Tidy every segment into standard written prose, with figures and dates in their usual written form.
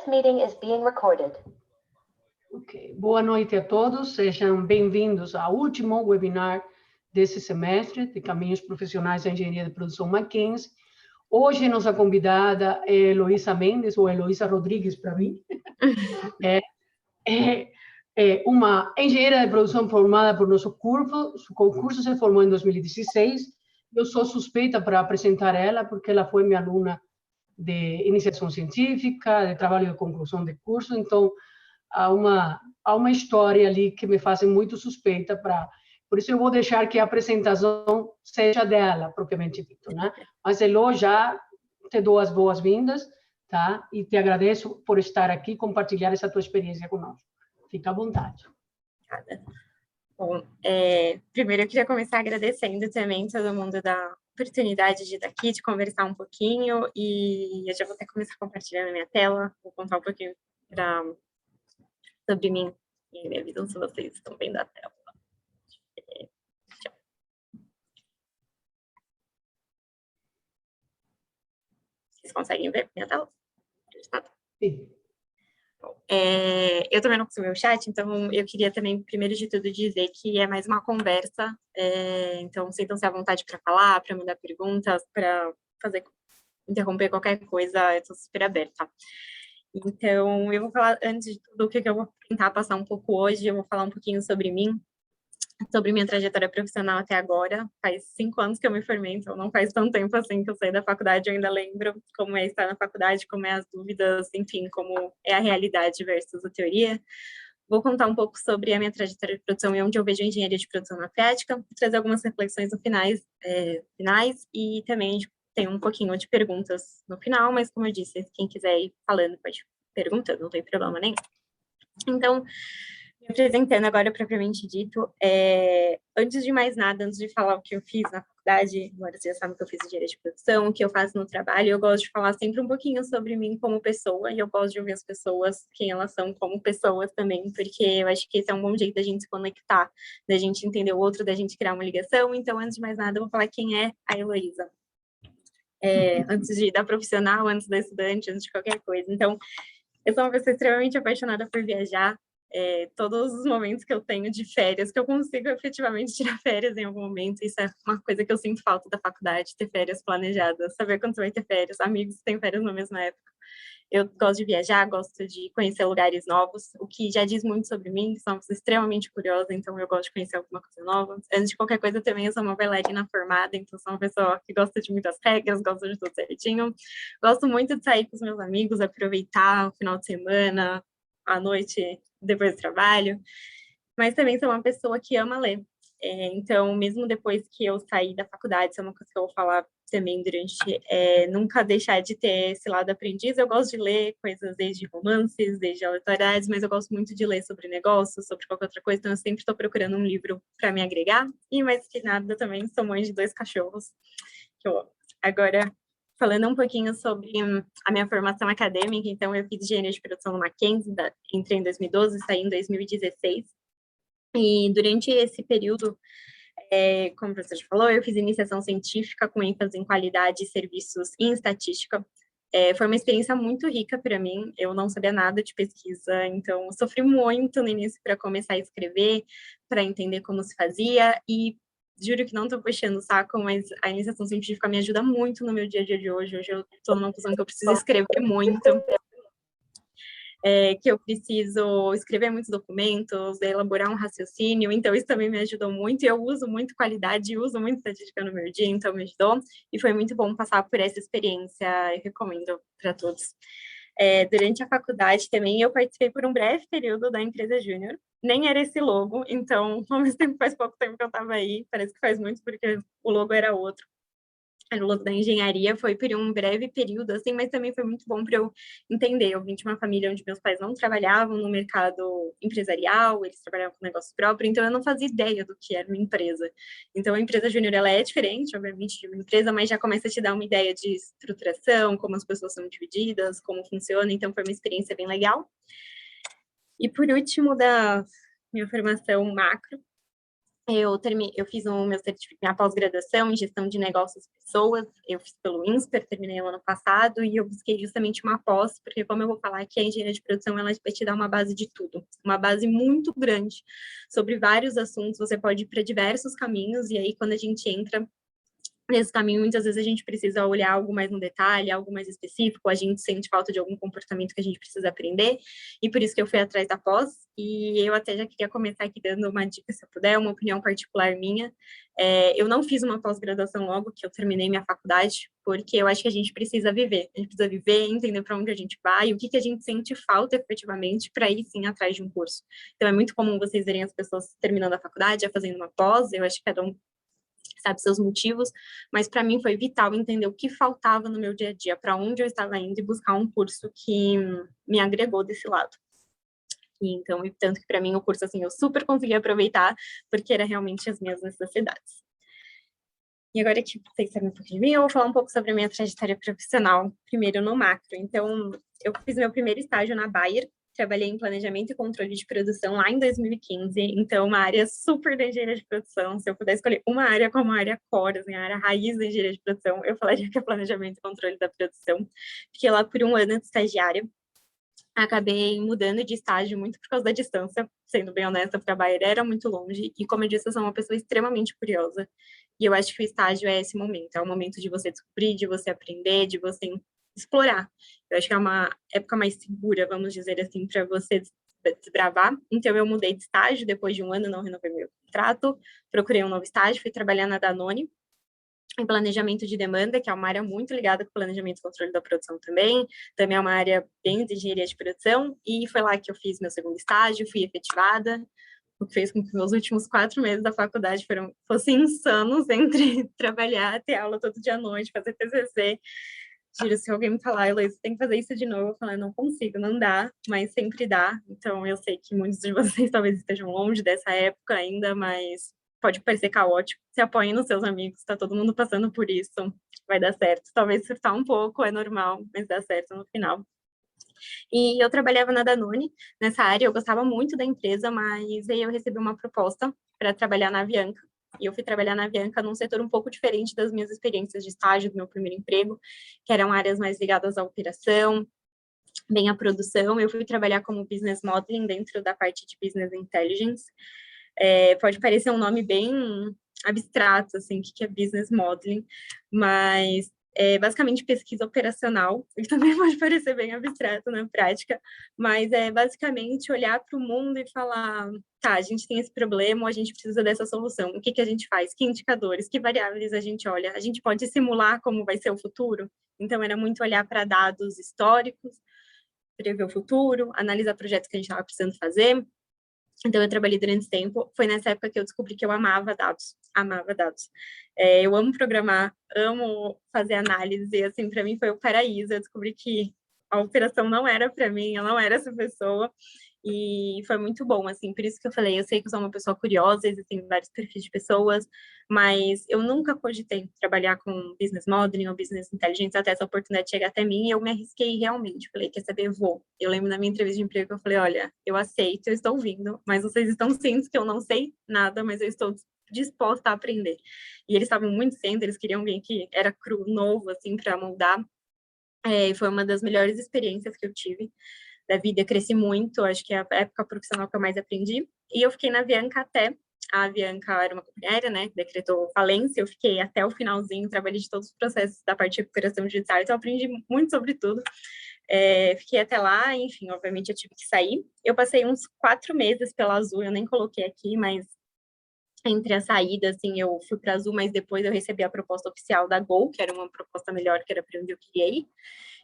This meeting is being recorded. Ok, boa noite a todos, sejam bem-vindos ao último webinar desse semestre de Caminhos Profissionais da Engenharia de Produção Mackenzie. Hoje, nossa convidada é Heloísa Mendes, ou Heloísa Rodrigues para mim. É uma engenheira de produção formada por nosso curso. O concurso se formou em 2016. Eu sou suspeita para apresentar ela, porque ela foi minha aluna de iniciação científica, de trabalho de conclusão de curso. Então, há uma história ali que me faz muito suspeita para... Por isso, eu vou deixar que a apresentação seja dela, propriamente dito, né? Mas, Elo, já te dou as boas-vindas, tá? E te agradeço por estar aqui e compartilhar essa tua experiência conosco. Fica à vontade. Obrigada. Bom, primeiro eu queria começar agradecendo também todo mundo da oportunidade de estar aqui, de conversar um pouquinho, e eu já vou até começar compartilhando a minha tela, vou contar um pouquinho sobre mim e me avisam se vocês estão vendo a tela. Vocês conseguem ver minha tela? Sim. Eu também não consigo ver o chat, então eu queria também, primeiro de tudo, dizer que é mais uma conversa, então sintam-se à vontade para falar, para mandar perguntas, para interromper qualquer coisa, eu estou super aberta. Então, eu vou falar, antes de tudo, o que eu vou tentar passar um pouco hoje, eu vou falar um pouquinho sobre mim, sobre minha trajetória profissional até agora. Faz 5 anos que eu me formei, então não faz tanto tempo assim que eu saí da faculdade, eu ainda lembro como é estar na faculdade, como é as dúvidas, enfim, como é a realidade versus a teoria. Vou contar um pouco sobre a minha trajetória de produção e onde eu vejo a engenharia de produção na prática, trazer algumas reflexões no finais, e também tem um pouquinho de perguntas no final, mas como eu disse, quem quiser ir falando pode ir perguntando, não tem problema nenhum. Então, me apresentando agora propriamente dito, antes de mais nada, antes de falar o que eu fiz na faculdade, agora vocês já sabem que eu fiz engenharia de produção, o que eu faço no trabalho, eu gosto de falar sempre um pouquinho sobre mim como pessoa, e eu gosto de ouvir as pessoas, quem elas são como pessoas também, porque eu acho que esse é um bom jeito da gente se conectar, da gente entender o outro, da gente criar uma ligação. Então, antes de mais nada, eu vou falar quem é a Heloísa. Antes da profissional, antes da estudante, antes de qualquer coisa. Então, eu sou uma pessoa extremamente apaixonada por viajar. Todos os momentos que eu tenho de férias, que eu consigo efetivamente tirar férias em algum momento, isso é uma coisa que eu sinto falta da faculdade, ter férias planejadas, saber quando você vai ter férias, amigos que têm férias na mesma época. Eu gosto de viajar, gosto de conhecer lugares novos, o que já diz muito sobre mim, sou uma pessoa extremamente curiosa, então eu gosto de conhecer alguma coisa nova. Antes de qualquer coisa também, eu sou uma bailarina formada, então sou uma pessoa que gosta de muitas regras, gosta de tudo certinho. Gosto muito de sair com os meus amigos, aproveitar o final de semana, à noite, depois do trabalho, mas também sou uma pessoa que ama ler. Então, mesmo depois que eu saí da faculdade, isso é uma coisa que eu vou falar também durante, nunca deixar de ter esse lado aprendiz. Eu gosto de ler coisas desde romances, desde aleatoriedades, mas eu gosto muito de ler sobre negócios, sobre qualquer outra coisa, então eu sempre estou procurando um livro para me agregar, e mais que nada também sou mãe de 2 cachorros, que eu amo. Agora, falando um pouquinho sobre a minha formação acadêmica, então eu fiz engenharia de produção no Mackenzie, entrei em 2012, saí em 2016, e durante esse período, como o professor já falou, eu fiz iniciação científica com ênfase em qualidade de serviços e em estatística. Foi uma experiência muito rica para mim, eu não sabia nada de pesquisa, então eu sofri muito no início para começar a escrever, para entender como se fazia, e juro que não estou puxando o saco, mas a iniciação científica me ajuda muito no meu dia a dia de hoje. Hoje eu estou numa posição que eu preciso escrever muito, que eu preciso escrever muitos documentos, elaborar um raciocínio, então isso também me ajudou muito, e eu uso muito qualidade, uso muito estatística no meu dia, então me ajudou, e foi muito bom passar por essa experiência, eu recomendo para todos. Durante a faculdade também, eu participei por um breve período da empresa Júnior, nem era esse logo, então, ao mesmo tempo, faz pouco tempo que eu estava aí, parece que faz muito, porque o logo era outro. O logo da engenharia foi por um breve período, assim, mas também foi muito bom para eu entender. Eu vim de uma família onde meus pais não trabalhavam no mercado empresarial, eles trabalhavam com negócio próprio, então eu não fazia ideia do que era uma empresa. Então, a empresa júnior, ela é diferente, obviamente, de uma empresa, mas já começa a te dar uma ideia de estruturação, como as pessoas são divididas, como funciona, então foi uma experiência bem legal. E, por último, da minha formação macro, Eu fiz minha pós-graduação em gestão de negócios e pessoas, eu fiz pelo INSPER, terminei o ano passado, e eu busquei justamente uma pós, porque como eu vou falar que a engenharia de produção, ela vai te dar uma base de tudo, uma base muito grande, sobre vários assuntos, você pode ir para diversos caminhos, e aí quando a gente entra nesse caminho, muitas vezes a gente precisa olhar algo mais no detalhe, algo mais específico, a gente sente falta de algum comportamento que a gente precisa aprender, e por isso que eu fui atrás da pós, e eu até já queria começar aqui dando uma dica, se eu puder, uma opinião particular minha. Eu não fiz uma pós-graduação logo que eu terminei minha faculdade, porque eu acho que a gente precisa viver, entender para onde a gente vai, o que a gente sente falta efetivamente, para ir sim atrás de um curso. Então é muito comum vocês verem as pessoas terminando a faculdade, já fazendo uma pós, eu acho que cada um sabe seus motivos, mas para mim foi vital entender o que faltava no meu dia a dia, para onde eu estava indo e buscar um curso que me agregou desse lado. E então, e tanto que para mim o curso, assim, eu super consegui aproveitar, porque era realmente as minhas necessidades. E agora que vocês sabem um pouco de mim, eu vou falar um pouco sobre a minha trajetória profissional, primeiro no macro. Então, eu fiz meu primeiro estágio na Bayer, trabalhei em planejamento e controle de produção lá em 2015, então uma área super da engenharia de produção. Se eu pudesse escolher uma área como a área core, assim, a área raiz da engenharia de produção, eu falaria que é planejamento e controle da produção. Fiquei lá por um ano de estagiária. Acabei mudando de estágio muito por causa da distância, sendo bem honesta, porque a Bayer era muito longe, e como eu disse, eu sou uma pessoa extremamente curiosa, e eu acho que o estágio é esse momento, é o momento de você descobrir, de você aprender, de você explorar. Eu acho que é uma época mais segura, vamos dizer assim, para você desbravar. Então, eu mudei de estágio, depois de um ano não renovei meu contrato, procurei um novo estágio, fui trabalhar na Danone, em planejamento de demanda, que é uma área muito ligada com planejamento e controle da produção também é uma área bem de engenharia de produção, e foi lá que eu fiz meu segundo estágio, fui efetivada, o que fez com que meus últimos 4 meses da faculdade fossem insanos, entre trabalhar, ter aula todo dia à noite, fazer TCC. Juro, se alguém me falar, Heloísa, você tem que fazer isso de novo, eu falo, não consigo, não dá, mas sempre dá. Então, eu sei que muitos de vocês talvez estejam longe dessa época ainda, mas pode parecer caótico. Se apoiem nos seus amigos, tá todo mundo passando por isso, vai dar certo. Talvez surtar um pouco, é normal, mas dá certo no final. E eu trabalhava na Danone, nessa área, eu gostava muito da empresa, mas aí eu recebi uma proposta para trabalhar na Avianca, e eu fui trabalhar na Avianca num setor um pouco diferente das minhas experiências de estágio do meu primeiro emprego, que eram áreas mais ligadas à operação, bem à produção. Eu fui trabalhar como business modeling dentro da parte de business intelligence. Pode parecer um nome bem abstrato, assim, o que é business modeling, mas basicamente pesquisa operacional, que também pode parecer bem abstrato na prática, mas é basicamente olhar para o mundo e falar, tá, a gente tem esse problema, a gente precisa dessa solução, o que a gente faz, que indicadores, que variáveis a gente olha, a gente pode simular como vai ser o futuro? Então, era muito olhar para dados históricos, prever o futuro, analisar projetos que a gente estava precisando fazer. Então, eu trabalhei durante esse tempo. Foi nessa época que eu descobri que eu amava dados. Amava dados. Eu amo programar, amo fazer análise. E, assim, para mim foi o paraíso. Eu descobri que a operação não era para mim, eu não era essa pessoa. E foi muito bom, assim, por isso que eu falei, eu sei que eu sou uma pessoa curiosa, existem vários perfis de pessoas, mas eu nunca cogitei trabalhar com business modeling ou business intelligence até essa oportunidade chegar até mim, e eu me arrisquei realmente, falei, quer saber, vou. Eu lembro na minha entrevista de emprego que eu falei, olha, eu aceito, eu estou vindo, mas vocês estão cientes que eu não sei nada, mas eu estou disposta a aprender. E eles estavam muito cientes, eles queriam alguém que era cru, novo, assim, para moldar. Foi uma das melhores experiências que eu tive da vida, cresci muito, acho que é a época profissional que eu mais aprendi, e eu fiquei na Avianca até, a Avianca era uma companhia aérea, né, decretou falência, eu fiquei até o finalzinho, trabalhei de todos os processos da parte de recuperação judiciária, então eu aprendi muito sobre tudo, fiquei até lá, enfim, obviamente eu tive que sair, eu passei uns 4 meses pela Azul, eu nem coloquei aqui, mas entre a saída, assim, eu fui para a Azul, mas depois eu recebi a proposta oficial da Gol, que era uma proposta melhor, que era para onde eu queria ir.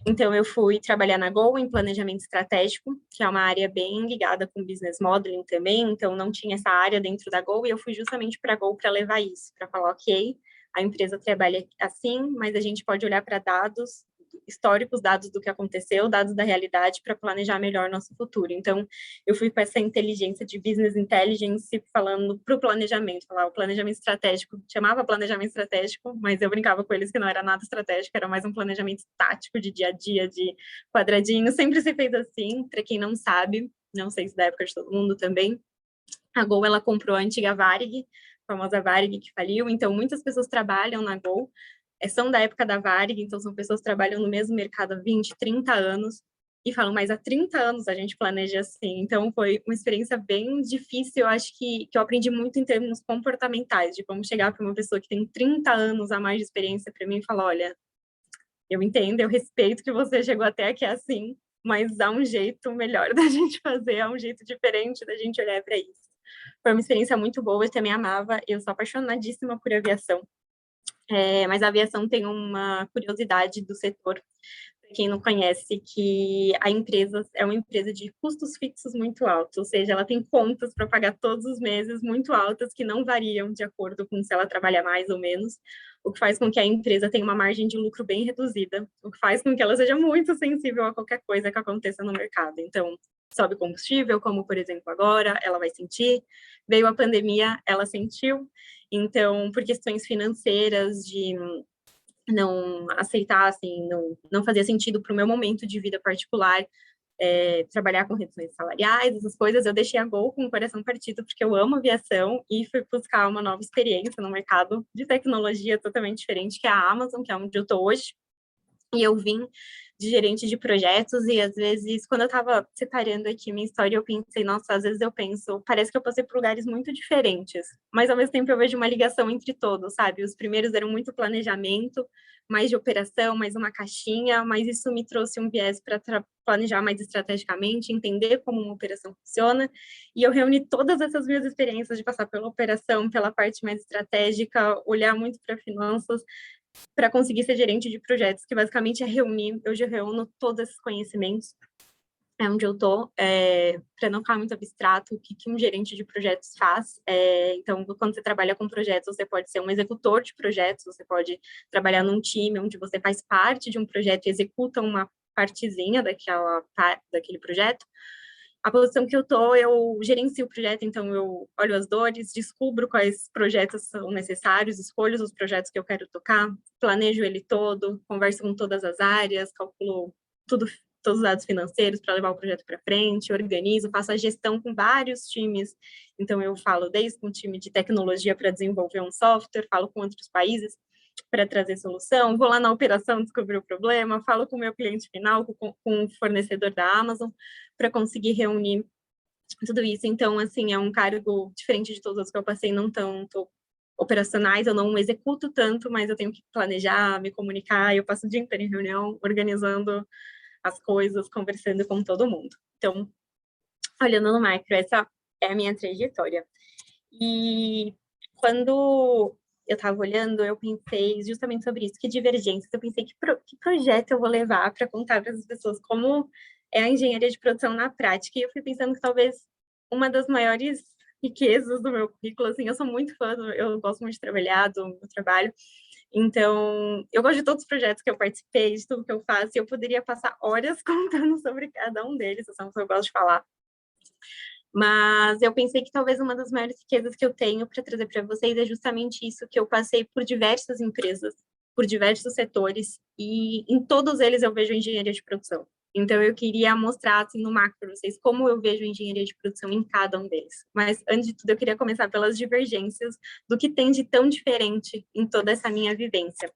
Então, eu fui trabalhar na Gol em planejamento estratégico, que é uma área bem ligada com business modeling também, então não tinha essa área dentro da Gol, e eu fui justamente para a Gol para levar isso, para falar, ok, a empresa trabalha assim, mas a gente pode olhar para dados históricos, dados do que aconteceu, dados da realidade, para planejar melhor nosso futuro. Então, eu fui com essa inteligência de business intelligence falando para o planejamento, falar o planejamento estratégico, chamava planejamento estratégico, mas eu brincava com eles que não era nada estratégico, era mais um planejamento tático de dia a dia, de quadradinho, sempre se fez assim, para quem não sabe, não sei se da época de todo mundo também. A Gol, ela comprou a antiga Varig. famosa Varig, que faliu. Então, muitas pessoas trabalham na Gol, são da época da Varig, então são pessoas que trabalham no mesmo mercado há 20, 30 anos, e falam, mas há 30 anos a gente planeja assim. Então, foi uma experiência bem difícil, eu acho que eu aprendi muito em termos comportamentais, de como chegar para uma pessoa que tem 30 anos a mais de experiência para mim e falar, olha, eu entendo, eu respeito que você chegou até aqui assim, mas há um jeito melhor da gente fazer, há um jeito diferente da gente olhar para isso. Foi uma experiência muito boa, eu também amava, eu sou apaixonadíssima por aviação, mas a aviação tem uma curiosidade do setor, para quem não conhece, que a empresa é uma empresa de custos fixos muito altos, ou seja, ela tem contas para pagar todos os meses muito altas, que não variam de acordo com se ela trabalha mais ou menos, o que faz com que a empresa tenha uma margem de lucro bem reduzida, o que faz com que ela seja muito sensível a qualquer coisa que aconteça no mercado. Então, sobe combustível, como, por exemplo, agora, ela vai sentir. Veio a pandemia, ela sentiu. Então, por questões financeiras, de não aceitar, assim, não fazia sentido para o meu momento de vida particular, trabalhar com reduções salariais, essas coisas, eu deixei a Gol com o coração partido, porque eu amo aviação e fui buscar uma nova experiência no mercado de tecnologia totalmente diferente, que é a Amazon, que é onde eu estou hoje. E eu vim de gerente de projetos e, às vezes, quando eu estava separando aqui minha história, eu pensei, nossa, às vezes eu penso, parece que eu passei por lugares muito diferentes, mas, ao mesmo tempo, eu vejo uma ligação entre todos, sabe? Os primeiros eram muito planejamento, mais de operação, mais uma caixinha, mas isso me trouxe um viés para planejar mais estrategicamente, entender como uma operação funciona, e eu reuni todas essas minhas experiências de passar pela operação, pela parte mais estratégica, olhar muito para finanças, para conseguir ser gerente de projetos, que basicamente é reunir, eu já reúno todos esses conhecimentos, é onde eu estou, para não ficar muito abstrato, o que um gerente de projetos faz. Então, quando você trabalha com projetos, você pode ser um executor de projetos, você pode trabalhar num time onde você faz parte de um projeto e executa uma partezinha daquele projeto. A posição que eu estou, eu gerencio o projeto, então eu olho as dores, descubro quais projetos são necessários, escolho os projetos que eu quero tocar, planejo ele todo, converso com todas as áreas, calculo tudo, todos os dados financeiros para levar o projeto para frente, organizo, faço a gestão com vários times. Então, eu falo desde um time de tecnologia para desenvolver um software, falo com outros países para trazer solução, vou lá na operação descobrir o problema, falo com o meu cliente final, com o fornecedor da Amazon, para conseguir reunir tudo isso. Então, assim, é um cargo diferente de todos os que eu passei, não tanto operacionais, eu não executo tanto, mas eu tenho que planejar, me comunicar, eu passo o dia inteiro em reunião, organizando as coisas, conversando com todo mundo. Então, olhando no macro, essa é a minha trajetória. E quando eu estava olhando, eu pensei justamente sobre isso, que divergências. Eu pensei, que projeto eu vou levar para contar para as pessoas como é a engenharia de produção na prática. E eu fui pensando que talvez uma das maiores riquezas do meu currículo, assim, eu sou muito fã, eu gosto muito de trabalhar, do meu trabalho. Então, eu gosto de todos os projetos que eu participei, de tudo que eu faço, e eu poderia passar horas contando sobre cada um deles, eu gosto de falar. Mas eu pensei que talvez uma das maiores riquezas que eu tenho para trazer para vocês é justamente isso, que eu passei por diversas empresas, por diversos setores, e em todos eles eu vejo engenharia de produção. Então, eu queria mostrar, assim, no macro para vocês, como eu vejo engenharia de produção em cada um deles. Mas, antes de tudo, eu queria começar pelas divergências do que tem de tão diferente em toda essa minha vivência.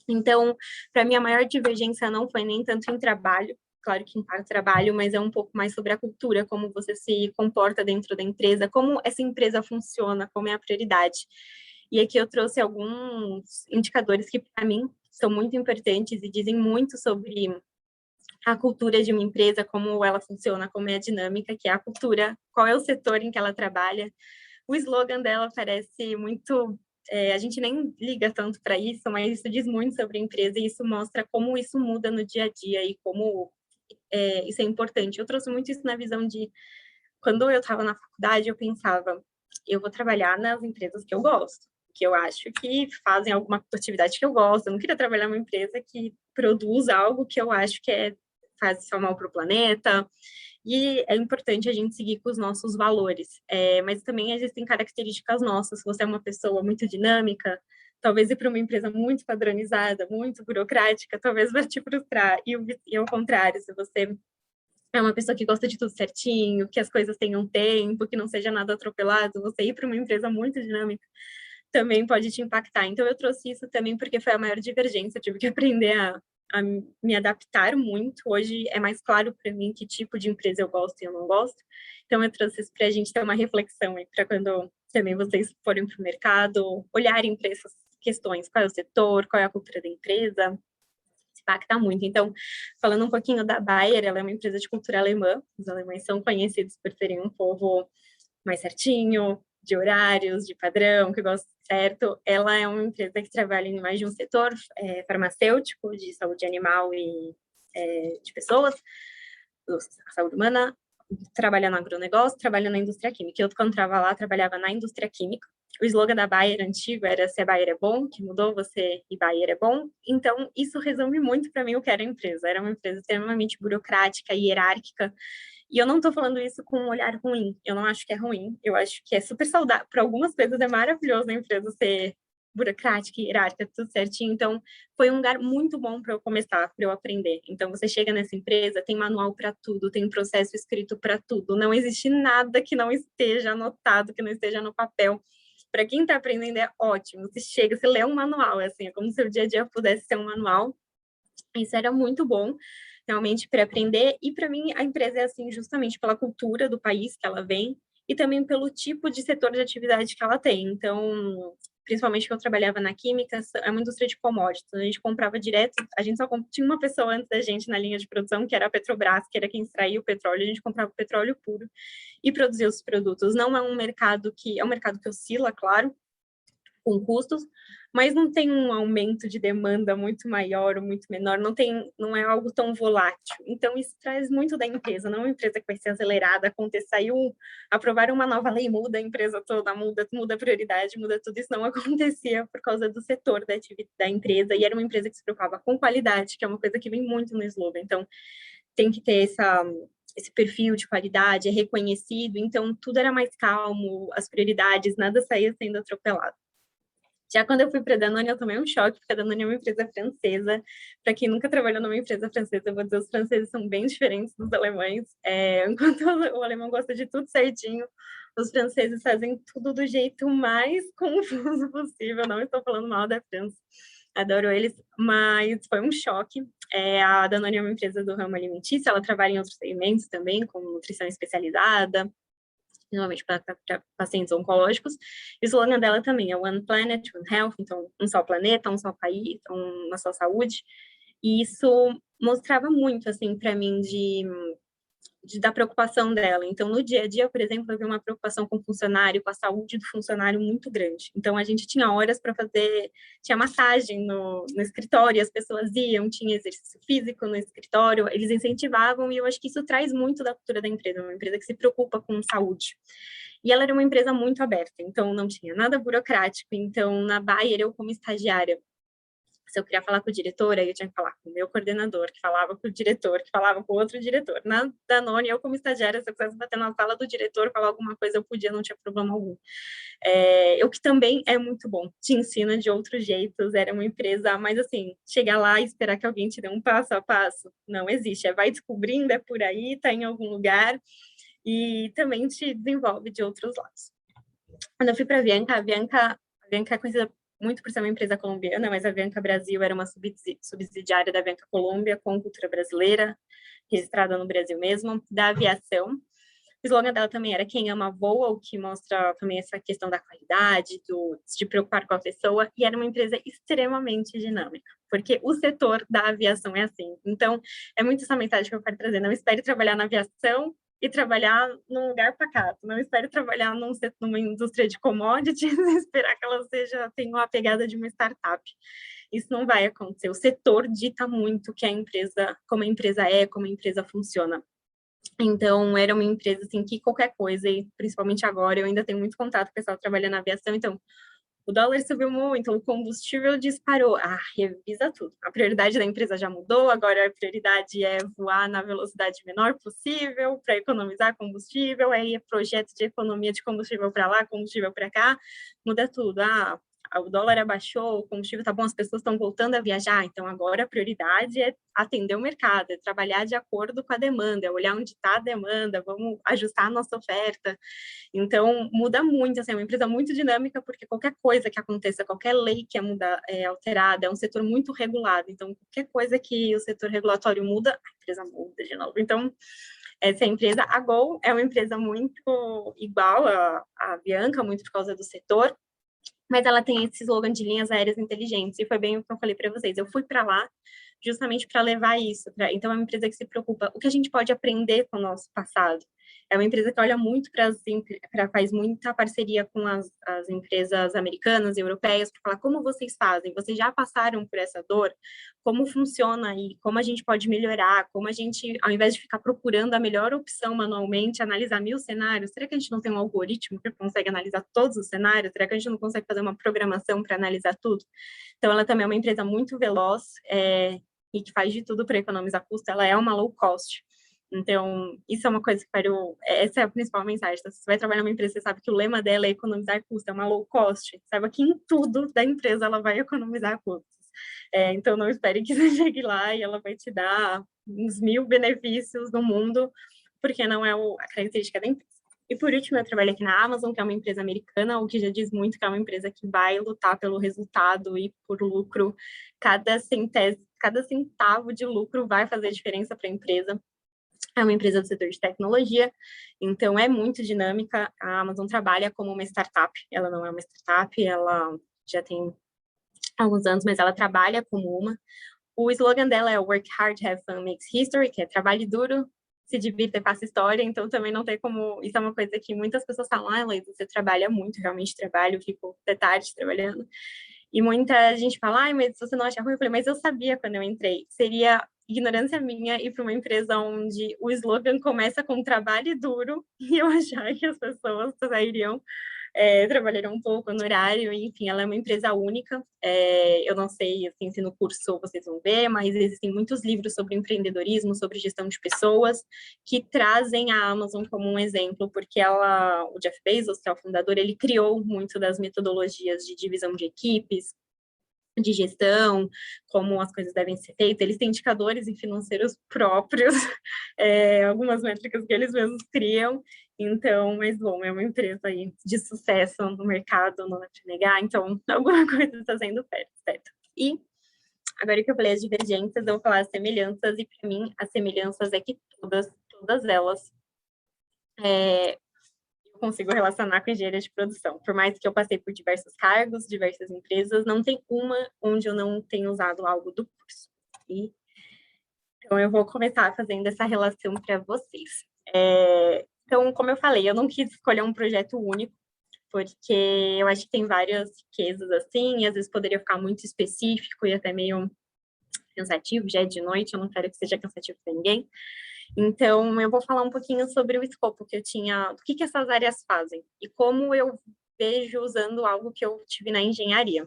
Então, para mim, a maior divergência não foi nem tanto em trabalho, claro que impacta o trabalho, mas é um pouco mais sobre a cultura, como você se comporta dentro da empresa, como essa empresa funciona, como é a prioridade. E aqui eu trouxe alguns indicadores que, para mim, são muito importantes e dizem muito sobre a cultura de uma empresa, como ela funciona, como é a dinâmica, que é a cultura, qual é o setor em que ela trabalha. O slogan dela parece muito... a gente nem liga tanto para isso, mas isso diz muito sobre a empresa e isso mostra como isso muda no dia a dia e como isso é importante. Eu trouxe muito isso na visão de... Quando eu estava na faculdade, eu pensava, eu vou trabalhar nas empresas que eu gosto, que eu acho que fazem alguma atividade que eu gosto. Eu não queria trabalhar numa empresa que produz algo que eu acho que faz só mal para o planeta. E é importante a gente seguir com os nossos valores. Mas também existem características nossas. Se você é uma pessoa muito dinâmica, talvez ir para uma empresa muito padronizada, muito burocrática, talvez vai te frustrar. E ao contrário, se você é uma pessoa que gosta de tudo certinho, que as coisas tenham tempo, que não seja nada atropelado. Você ir para uma empresa muito dinâmica também pode te impactar. Então, eu trouxe isso também porque foi a maior divergência. Eu tive que aprender a me adaptar muito. Hoje é mais claro para mim que tipo de empresa eu gosto e eu não gosto. Então, eu trouxe isso para a gente ter uma reflexão aí, para quando também vocês forem para o mercado, olharem para essas questões. Qual é o setor, qual é a cultura da empresa, impacta muito. Então, falando um pouquinho da Bayer, ela é uma empresa de cultura alemã. Os alemães são conhecidos por serem um povo mais certinho, de horários, de padrão, que gosta certo. Ela é uma empresa que trabalha em mais de um setor, farmacêutico, de saúde animal e de pessoas, saúde humana, trabalha no agronegócio, trabalha na indústria química. Eu, quando estava lá, trabalhava na indústria química. O slogan da Bayer antigo era se a Bayer é bom, que mudou você e Bayer é bom. Então, isso resume muito para mim o que era a empresa. Era uma empresa extremamente burocrática e hierárquica. E eu não estou falando isso com um olhar ruim. Eu não acho que é ruim. Eu acho que é super saudável. Para algumas coisas é maravilhoso a empresa ser burocrática, hierárquica, tudo certinho. Então, foi um lugar muito bom para eu começar, para eu aprender. Então, você chega nessa empresa, tem manual para tudo, tem processo escrito para tudo. Não existe nada que não esteja anotado, que não esteja no papel. Para quem está aprendendo é ótimo. Você chega, você lê um manual, é assim, é como se o dia a dia pudesse ser um manual. Isso era muito bom, realmente, para aprender. E para mim, a empresa é assim, justamente pela cultura do país que ela vem e também pelo tipo de setor de atividade que ela tem. Então, principalmente que eu trabalhava na química, é uma indústria de commodities. A gente comprava direto, a gente só tinha uma pessoa antes da gente na linha de produção, que era a Petrobras, que era quem extraía o petróleo. A gente comprava o petróleo puro e produzia os produtos. Não é um mercado que é um mercado que oscila, claro, com custos, mas não tem um aumento de demanda muito maior ou muito menor, não é algo tão volátil. Então, isso traz muito da empresa, não é uma empresa que vai ser acelerada, aprovar uma nova lei, muda a empresa toda, muda a prioridade, muda tudo. Isso não acontecia por causa do setor da empresa, e era uma empresa que se preocupava com qualidade, que é uma coisa que vem muito no slogan. Então, tem que ter esse perfil de qualidade, é reconhecido, então tudo era mais calmo, as prioridades, nada saía sendo atropelado. Já quando eu fui para a Danone, eu tomei um choque, porque a Danone é uma empresa francesa. Para quem nunca trabalhou numa empresa francesa, eu vou dizer, os franceses são bem diferentes dos alemães. Enquanto o alemão gosta de tudo certinho, os franceses fazem tudo do jeito mais confuso possível. Não estou falando mal da França, adoro eles, mas foi um choque. A Danone é uma empresa do ramo alimentício, ela trabalha em outros segmentos também, como nutrição especializada, normalmente para pacientes oncológicos. E o slogan dela também é One Planet, One Health, então um só planeta, um só país, uma só saúde. E isso mostrava muito, assim, para mim, da preocupação dela. Então, no dia a dia, por exemplo, eu vi uma preocupação com o funcionário, com a saúde do funcionário muito grande. Então, a gente tinha horas para fazer, tinha massagem no escritório, as pessoas iam, tinha exercício físico no escritório, eles incentivavam, e eu acho que isso traz muito da cultura da empresa, uma empresa que se preocupa com saúde. E ela era uma empresa muito aberta, então não tinha nada burocrático. Então, na Bayer, eu como estagiária, se eu queria falar com o diretor, aí eu tinha que falar com o meu coordenador, que falava com o diretor, que falava com o outro diretor. Na Danone, eu como estagiária, se eu quisesse bater na sala do diretor, falar alguma coisa, eu podia, não tinha problema algum. O que também é muito bom, te ensina de outros jeitos, era uma empresa, mas assim, chegar lá e esperar que alguém te dê um passo a passo, não existe, vai descobrindo, é por aí, tá em algum lugar, e também te desenvolve de outros lados. Quando eu fui para a Bianca é conhecida muito por ser uma empresa colombiana, mas a Avianca Brasil era uma subsidiária da Avianca Colômbia, com cultura brasileira, registrada no Brasil mesmo, da aviação. O slogan dela também era quem ama voa, o que mostra também essa questão da qualidade, de preocupar com a pessoa, e era uma empresa extremamente dinâmica, porque o setor da aviação é assim. Então, é muito essa mensagem que eu quero trazer. Não espere trabalhar na aviação e trabalhar num lugar pacato. Não espere trabalhar numa indústria de commodities e esperar que ela tenha uma pegada de uma startup. Isso não vai acontecer. O setor dita muito que a empresa, como a empresa funciona. Então, era uma empresa assim que qualquer coisa, e principalmente agora, eu ainda tenho muito contato com o pessoal trabalhando na aviação, então o dólar subiu muito, o combustível disparou. Revisa tudo. A prioridade da empresa já mudou, agora a prioridade é voar na velocidade menor possível para economizar combustível, aí é projeto de economia de combustível para lá, combustível para cá, muda tudo. o dólar abaixou, o combustível está bom, as pessoas estão voltando a viajar, então agora a prioridade é atender o mercado, é trabalhar de acordo com a demanda, é olhar onde está a demanda, vamos ajustar a nossa oferta. Então, muda muito, assim, é uma empresa muito dinâmica, porque qualquer coisa que aconteça, qualquer lei que é alterada, é um setor muito regulado, então qualquer coisa que o setor regulatório muda, a empresa muda de novo. Então, essa empresa, a Gol, é uma empresa muito igual à Bianca, muito por causa do setor, mas ela tem esse slogan de linhas aéreas inteligentes, e foi bem o que eu falei para vocês. Eu fui para lá justamente para levar isso. Então, é uma empresa que se preocupa o que a gente pode aprender com o nosso passado. É uma empresa que olha muito faz muita parceria com as empresas americanas e europeias para falar como vocês fazem, vocês já passaram por essa dor, como funciona aí, como a gente pode melhorar, como a gente, ao invés de ficar procurando a melhor opção manualmente, analisar 1000 cenários, será que a gente não tem um algoritmo que consegue analisar todos os cenários? Será que a gente não consegue fazer uma programação para analisar tudo? Então, ela também é uma empresa muito veloz, e que faz de tudo para economizar custo. Ela é uma low cost. Então, isso é uma coisa que essa é a principal mensagem. Então, se você vai trabalhar numa empresa, você sabe que o lema dela é economizar custo, é uma low cost. Saiba que em tudo da empresa ela vai economizar custos. Então, não espere que você chegue lá e ela vai te dar uns 1000 benefícios no mundo, porque não é a característica da empresa. E, por último, eu trabalho aqui na Amazon, que é uma empresa americana, o que já diz muito que é uma empresa que vai lutar pelo resultado e por lucro. Cada centavo de lucro vai fazer diferença para a empresa. É uma empresa do setor de tecnologia, então é muito dinâmica. A Amazon trabalha como uma startup, ela não é uma startup, ela já tem alguns anos, mas ela trabalha como uma. O slogan dela é Work Hard, Have Fun, Makes History, que é trabalhe duro, se divirta e faça história, então também não tem como... Isso é uma coisa que muitas pessoas falam, Laís, você trabalha muito, realmente trabalho, fico até tarde trabalhando. E muita gente fala, mas você não acha ruim? Eu falei, mas eu sabia quando eu entrei. Seria ignorância minha ir para uma empresa onde o slogan começa com trabalho duro e eu achar que as pessoas sairiam, trabalhariam um pouco no horário, enfim, ela é uma empresa única. Eu não sei assim, se no curso vocês vão ver, mas existem muitos livros sobre empreendedorismo, sobre gestão de pessoas, que trazem a Amazon como um exemplo, porque o Jeff Bezos, que é o fundador, ele criou muito das metodologias de divisão de equipes, de gestão, como as coisas devem ser feitas. Eles têm indicadores e financeiros próprios, algumas métricas que eles mesmos criam. Então, mas bom, é uma empresa aí de sucesso no mercado, não é para negar, então alguma coisa está sendo certo. E agora que eu falei as divergências, eu vou falar as semelhanças, e para mim as semelhanças é que todas elas eu consigo relacionar com engenharia de produção. Por mais que eu passei por diversos cargos, diversas empresas, não tem uma onde eu não tenha usado algo do curso. Então, eu vou começar fazendo essa relação para vocês. Então, como eu falei, eu não quis escolher um projeto único, porque eu acho que tem várias riquezas assim, e às vezes poderia ficar muito específico e até meio cansativo, já é de noite, eu não quero que seja cansativo para ninguém. Então, eu vou falar um pouquinho sobre o escopo que eu tinha, do que essas áreas fazem, e como eu vejo usando algo que eu tive na engenharia.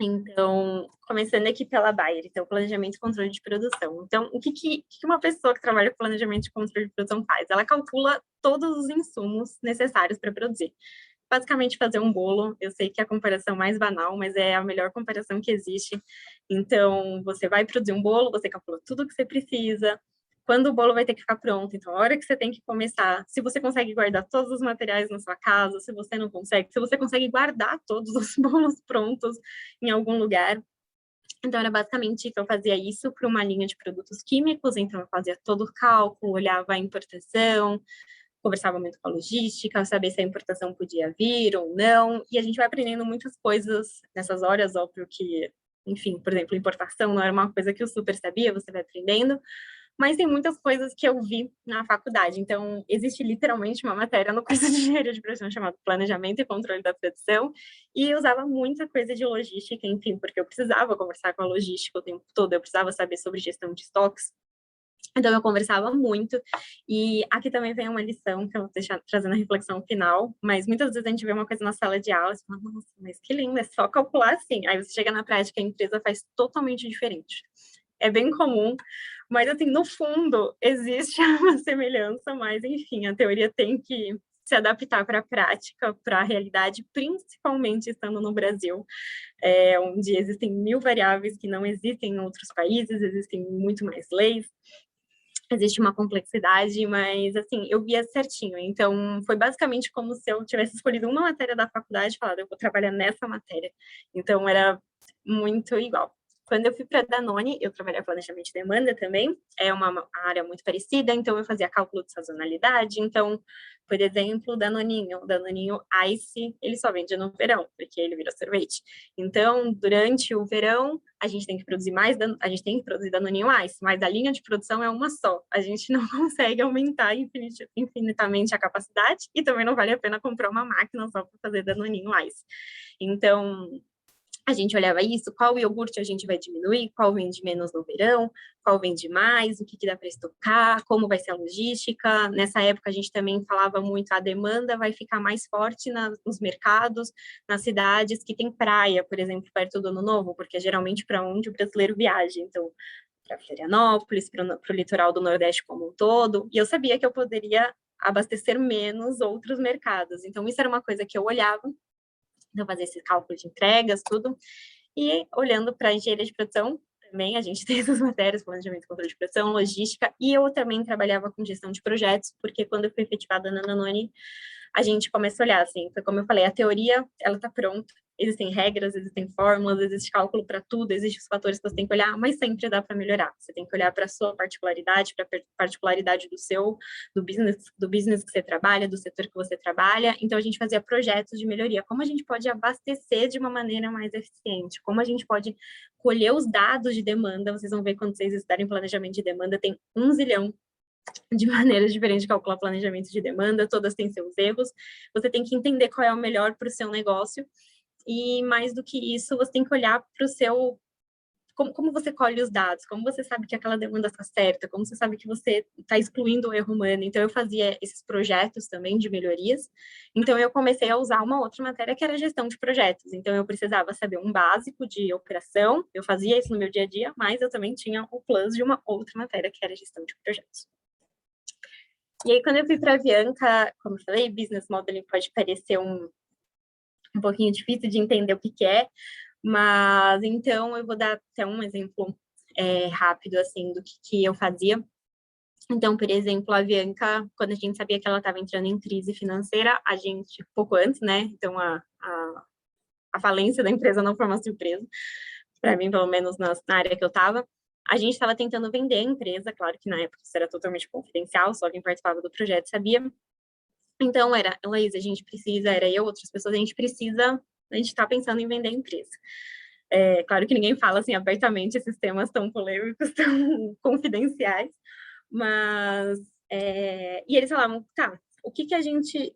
Então, começando aqui pela Bayer, então, planejamento e controle de produção. Então, o que uma pessoa que trabalha com planejamento e controle de produção faz? Ela calcula todos os insumos necessários para produzir. Basicamente, fazer um bolo, eu sei que é a comparação mais banal, mas é a melhor comparação que existe. Então, você vai produzir um bolo, você calcula tudo o que você precisa, quando o bolo vai ter que ficar pronto, então a hora que você tem que começar, se você consegue guardar todos os materiais na sua casa, se você não consegue, se você consegue guardar todos os bolos prontos em algum lugar. Então, era basicamente que eu fazia isso para uma linha de produtos químicos, então eu fazia todo o cálculo, olhava a importação, conversava muito com a logística, saber se a importação podia vir ou não, e a gente vai aprendendo muitas coisas nessas horas, óbvio que, enfim, por exemplo, importação não era uma coisa que eu super sabia, você vai aprendendo, mas tem muitas coisas que eu vi na faculdade. Então, existe literalmente uma matéria no curso de engenharia de produção chamada Planejamento e Controle da Produção, e eu usava muita coisa de logística, enfim, porque eu precisava conversar com a logística o tempo todo, eu precisava saber sobre gestão de estoques. Então, eu conversava muito, e aqui também vem uma lição que eu vou deixar trazendo a reflexão final, mas muitas vezes a gente vê uma coisa na sala de aula e fala, nossa, mas que lindo, é só calcular assim. Aí você chega na prática, a empresa faz totalmente diferente. É bem comum, mas assim, no fundo, existe uma semelhança, mas enfim, a teoria tem que se adaptar para a prática, para a realidade, principalmente estando no Brasil, onde existem 1000 variáveis que não existem em outros países, existem muito mais leis, existe uma complexidade, mas, assim, eu via certinho. Então, foi basicamente como se eu tivesse escolhido uma matéria da faculdade e falado, eu vou trabalhar nessa matéria. Então, era muito igual. Quando eu fui para a Danone, eu trabalhei planejamento de demanda também, é uma área muito parecida, então eu fazia cálculo de sazonalidade. Então, por exemplo, Danoninho Ice, ele só vende no verão, porque ele vira sorvete. Então, durante o verão, a gente tem que produzir mais, a gente tem que produzir Danoninho Ice, mas a linha de produção é uma só. A gente não consegue aumentar infinitamente a capacidade e também não vale a pena comprar uma máquina só para fazer Danoninho Ice. Então, a gente olhava isso, qual iogurte a gente vai diminuir, qual vende menos no verão, qual vende mais, o que dá para estocar, como vai ser a logística. Nessa época, a gente também falava muito, a demanda vai ficar mais forte nos mercados, nas cidades que tem praia, por exemplo, perto do Ano Novo, porque é geralmente para onde o brasileiro viaja. Então, para Florianópolis, para o litoral do Nordeste como um todo, e eu sabia que eu poderia abastecer menos outros mercados. Então, isso era uma coisa que eu olhava, então, fazer esse cálculo de entregas, tudo. E olhando para a engenharia de produção, também a gente tem essas matérias, planejamento e controle de produção, logística, e eu também trabalhava com gestão de projetos, porque quando eu fui efetivada na Danone, a gente começa a olhar, assim, foi como eu falei, a teoria, ela está pronta, existem regras, existem fórmulas, existe cálculo para tudo, existem os fatores que você tem que olhar, mas sempre dá para melhorar. Você tem que olhar para a sua particularidade, para a particularidade do business que você trabalha, do setor que você trabalha. Então, a gente fazia projetos de melhoria. Como a gente pode abastecer de uma maneira mais eficiente? Como a gente pode colher os dados de demanda? Vocês vão ver quando vocês estudarem planejamento de demanda, tem 1 zilhão de maneiras diferentes de calcular planejamento de demanda, todas têm seus erros. Você tem que entender qual é o melhor para o seu negócio. E mais do que isso, você tem que olhar para o seu... Como você colhe os dados, como você sabe que aquela demanda está certa, como você sabe que você está excluindo o erro humano. Então, eu fazia esses projetos também de melhorias. Então, eu comecei a usar uma outra matéria que era gestão de projetos. Então, eu precisava saber um básico de operação, eu fazia isso no meu dia a dia, mas eu também tinha o plus de uma outra matéria que era gestão de projetos. E aí, quando eu fui para a Avianca, como eu falei, business modeling pode parecer um pouquinho difícil de entender o que é, mas então eu vou dar até um exemplo rápido, assim, do que eu fazia. Então, por exemplo, a Avianca, quando a gente sabia que ela estava entrando em crise financeira, a gente, pouco antes, né, então a falência da empresa não foi uma surpresa, para mim, pelo menos na área que eu estava. A gente estava tentando vender a empresa, claro que na época isso era totalmente confidencial, só quem participava do projeto sabia. Então, era, Laís, a gente precisa, era eu, outras pessoas, a gente está pensando em vender a empresa. Claro que ninguém fala assim abertamente esses temas tão polêmicos, tão confidenciais, mas... e eles falavam, tá,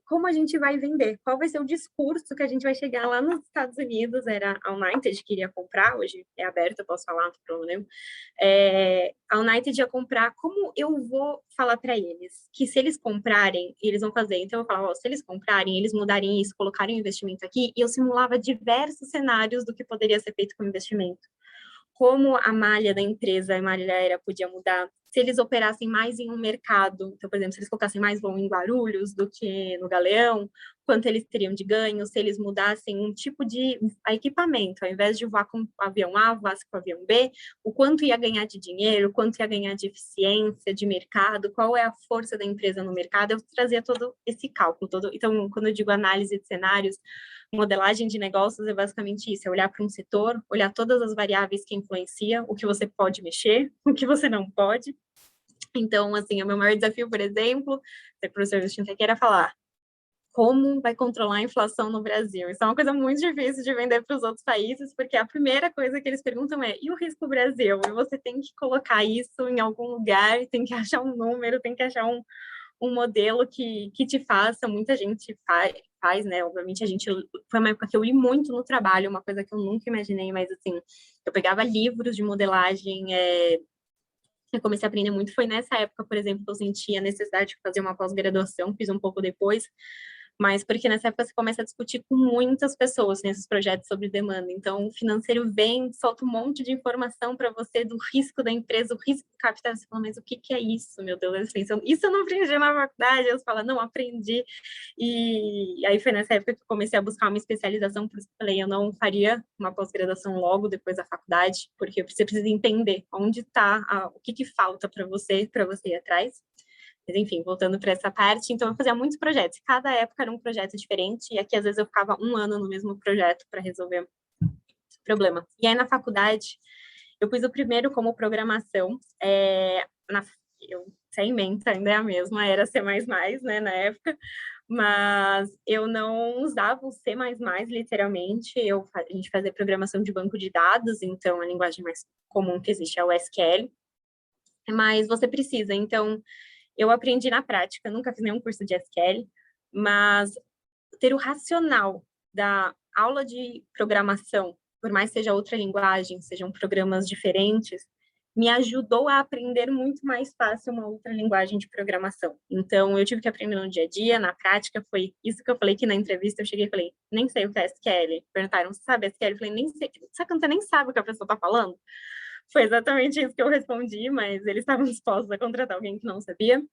como a gente vai vender? Qual vai ser o discurso que a gente vai chegar lá nos Estados Unidos? Era a United que iria comprar, hoje é aberto, eu posso falar, não tem problema. A United ia comprar, como eu vou falar para eles? Que se eles comprarem, eles vão fazer. Então, eu falava, se eles comprarem, eles mudarem isso, colocarem o investimento aqui, e eu simulava diversos cenários do que poderia ser feito com investimento. Como a malha da empresa, a malha aérea podia mudar, se eles operassem mais em um mercado, então, por exemplo, se eles colocassem mais voo em Guarulhos do que no Galeão, quanto eles teriam de ganho, se eles mudassem um tipo de equipamento, ao invés de voar com o avião A, voasse com o avião B, o quanto ia ganhar de dinheiro, o quanto ia ganhar de eficiência, de mercado, qual é a força da empresa no mercado, eu trazia todo esse cálculo. Então, quando eu digo análise de cenários, modelagem de negócios é basicamente isso, é olhar para um setor, olhar todas as variáveis que influenciam, o que você pode mexer, o que você não pode. Então, assim, o meu maior desafio, por exemplo, ser professor de Fintech, era falar como vai controlar a inflação no Brasil. Isso é uma coisa muito difícil de vender para os outros países, porque a primeira coisa que eles perguntam é, e o risco Brasil? E você tem que colocar isso em algum lugar, tem que achar um número, tem que achar um modelo que te faça, muita gente faz, né, obviamente foi uma época que eu li muito no trabalho, uma coisa que eu nunca imaginei, mas assim, eu pegava livros de modelagem, eu comecei a aprender muito, foi nessa época, por exemplo, que eu senti a necessidade de fazer uma pós-graduação, fiz um pouco depois, mas porque nessa época você começa a discutir com muitas pessoas nesses projetos sobre demanda. Então, o financeiro vem, solta um monte de informação para você do risco da empresa, o risco do capital. Você fala, mas o que é isso, meu Deus? Isso eu não aprendi na faculdade. Eu falo, não, aprendi. E aí foi nessa época que eu comecei a buscar uma especialização, por isso que eu falei, eu não faria uma pós-graduação logo depois da faculdade, porque você precisa entender onde está, o que falta para você ir atrás. Mas, enfim, voltando para essa parte, então eu fazia muitos projetos. Cada época era um projeto diferente, e aqui, às vezes, eu ficava um ano no mesmo projeto para resolver o problema. E aí, na faculdade, eu pus o primeiro como programação. Sem mente, ainda é a mesma, era C++, né, na época, mas eu não usava o C++, literalmente. A gente fazia programação de banco de dados, então a linguagem mais comum que existe é o SQL, mas você precisa, então... Eu aprendi na prática, nunca fiz nenhum curso de SQL, mas ter o racional da aula de programação, por mais seja outra linguagem, sejam programas diferentes, me ajudou a aprender muito mais fácil uma outra linguagem de programação. Então, eu tive que aprender no dia a dia, na prática, foi isso que eu falei que na entrevista eu cheguei e falei, nem sei o que é SQL. Perguntaram, você sabe SQL? Eu falei, nem sei. Sabe quando você nem sabe o que a pessoa está falando? Foi exatamente isso que eu respondi, mas eles estavam dispostos a contratar alguém que não sabia.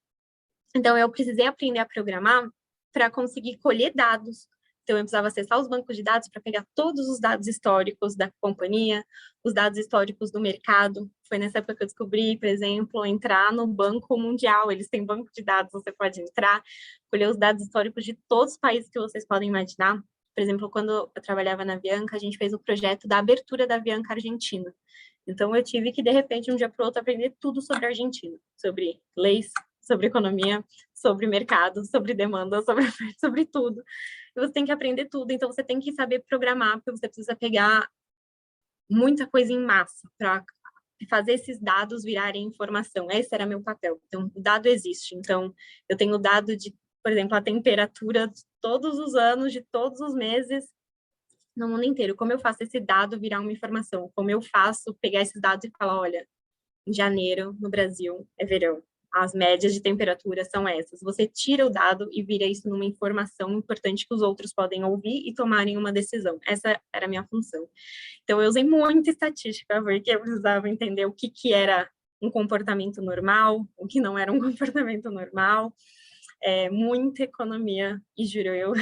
Então, eu precisei aprender a programar para conseguir colher dados. Então, eu precisava acessar os bancos de dados para pegar todos os dados históricos da companhia, os dados históricos do mercado. Foi nessa época que eu descobri, por exemplo, entrar no Banco Mundial. Eles têm banco de dados, você pode entrar, colher os dados históricos de todos os países que vocês podem imaginar. Por exemplo, quando eu trabalhava na Avianca, a gente fez o projeto da abertura da Avianca Argentina. Então, eu tive que, de repente, de um dia para o outro, aprender tudo sobre a Argentina, sobre leis, sobre economia, sobre mercado, sobre demanda, sobre tudo. E você tem que aprender tudo, então você tem que saber programar, porque você precisa pegar muita coisa em massa para fazer esses dados virarem informação. Esse era meu papel. Então, o dado existe. Então, eu tenho dado de, por exemplo, a temperatura de todos os anos, de todos os meses, no mundo inteiro. Como eu faço esse dado virar uma informação? Como eu faço pegar esses dados e falar, olha, em janeiro, no Brasil, é verão. As médias de temperatura são essas. Você tira o dado e vira isso numa informação importante que os outros podem ouvir e tomarem uma decisão. Essa era a minha função. Então, eu usei muita estatística, porque eu precisava entender o que era um comportamento normal, o que não era um comportamento normal, muita economia, e juro,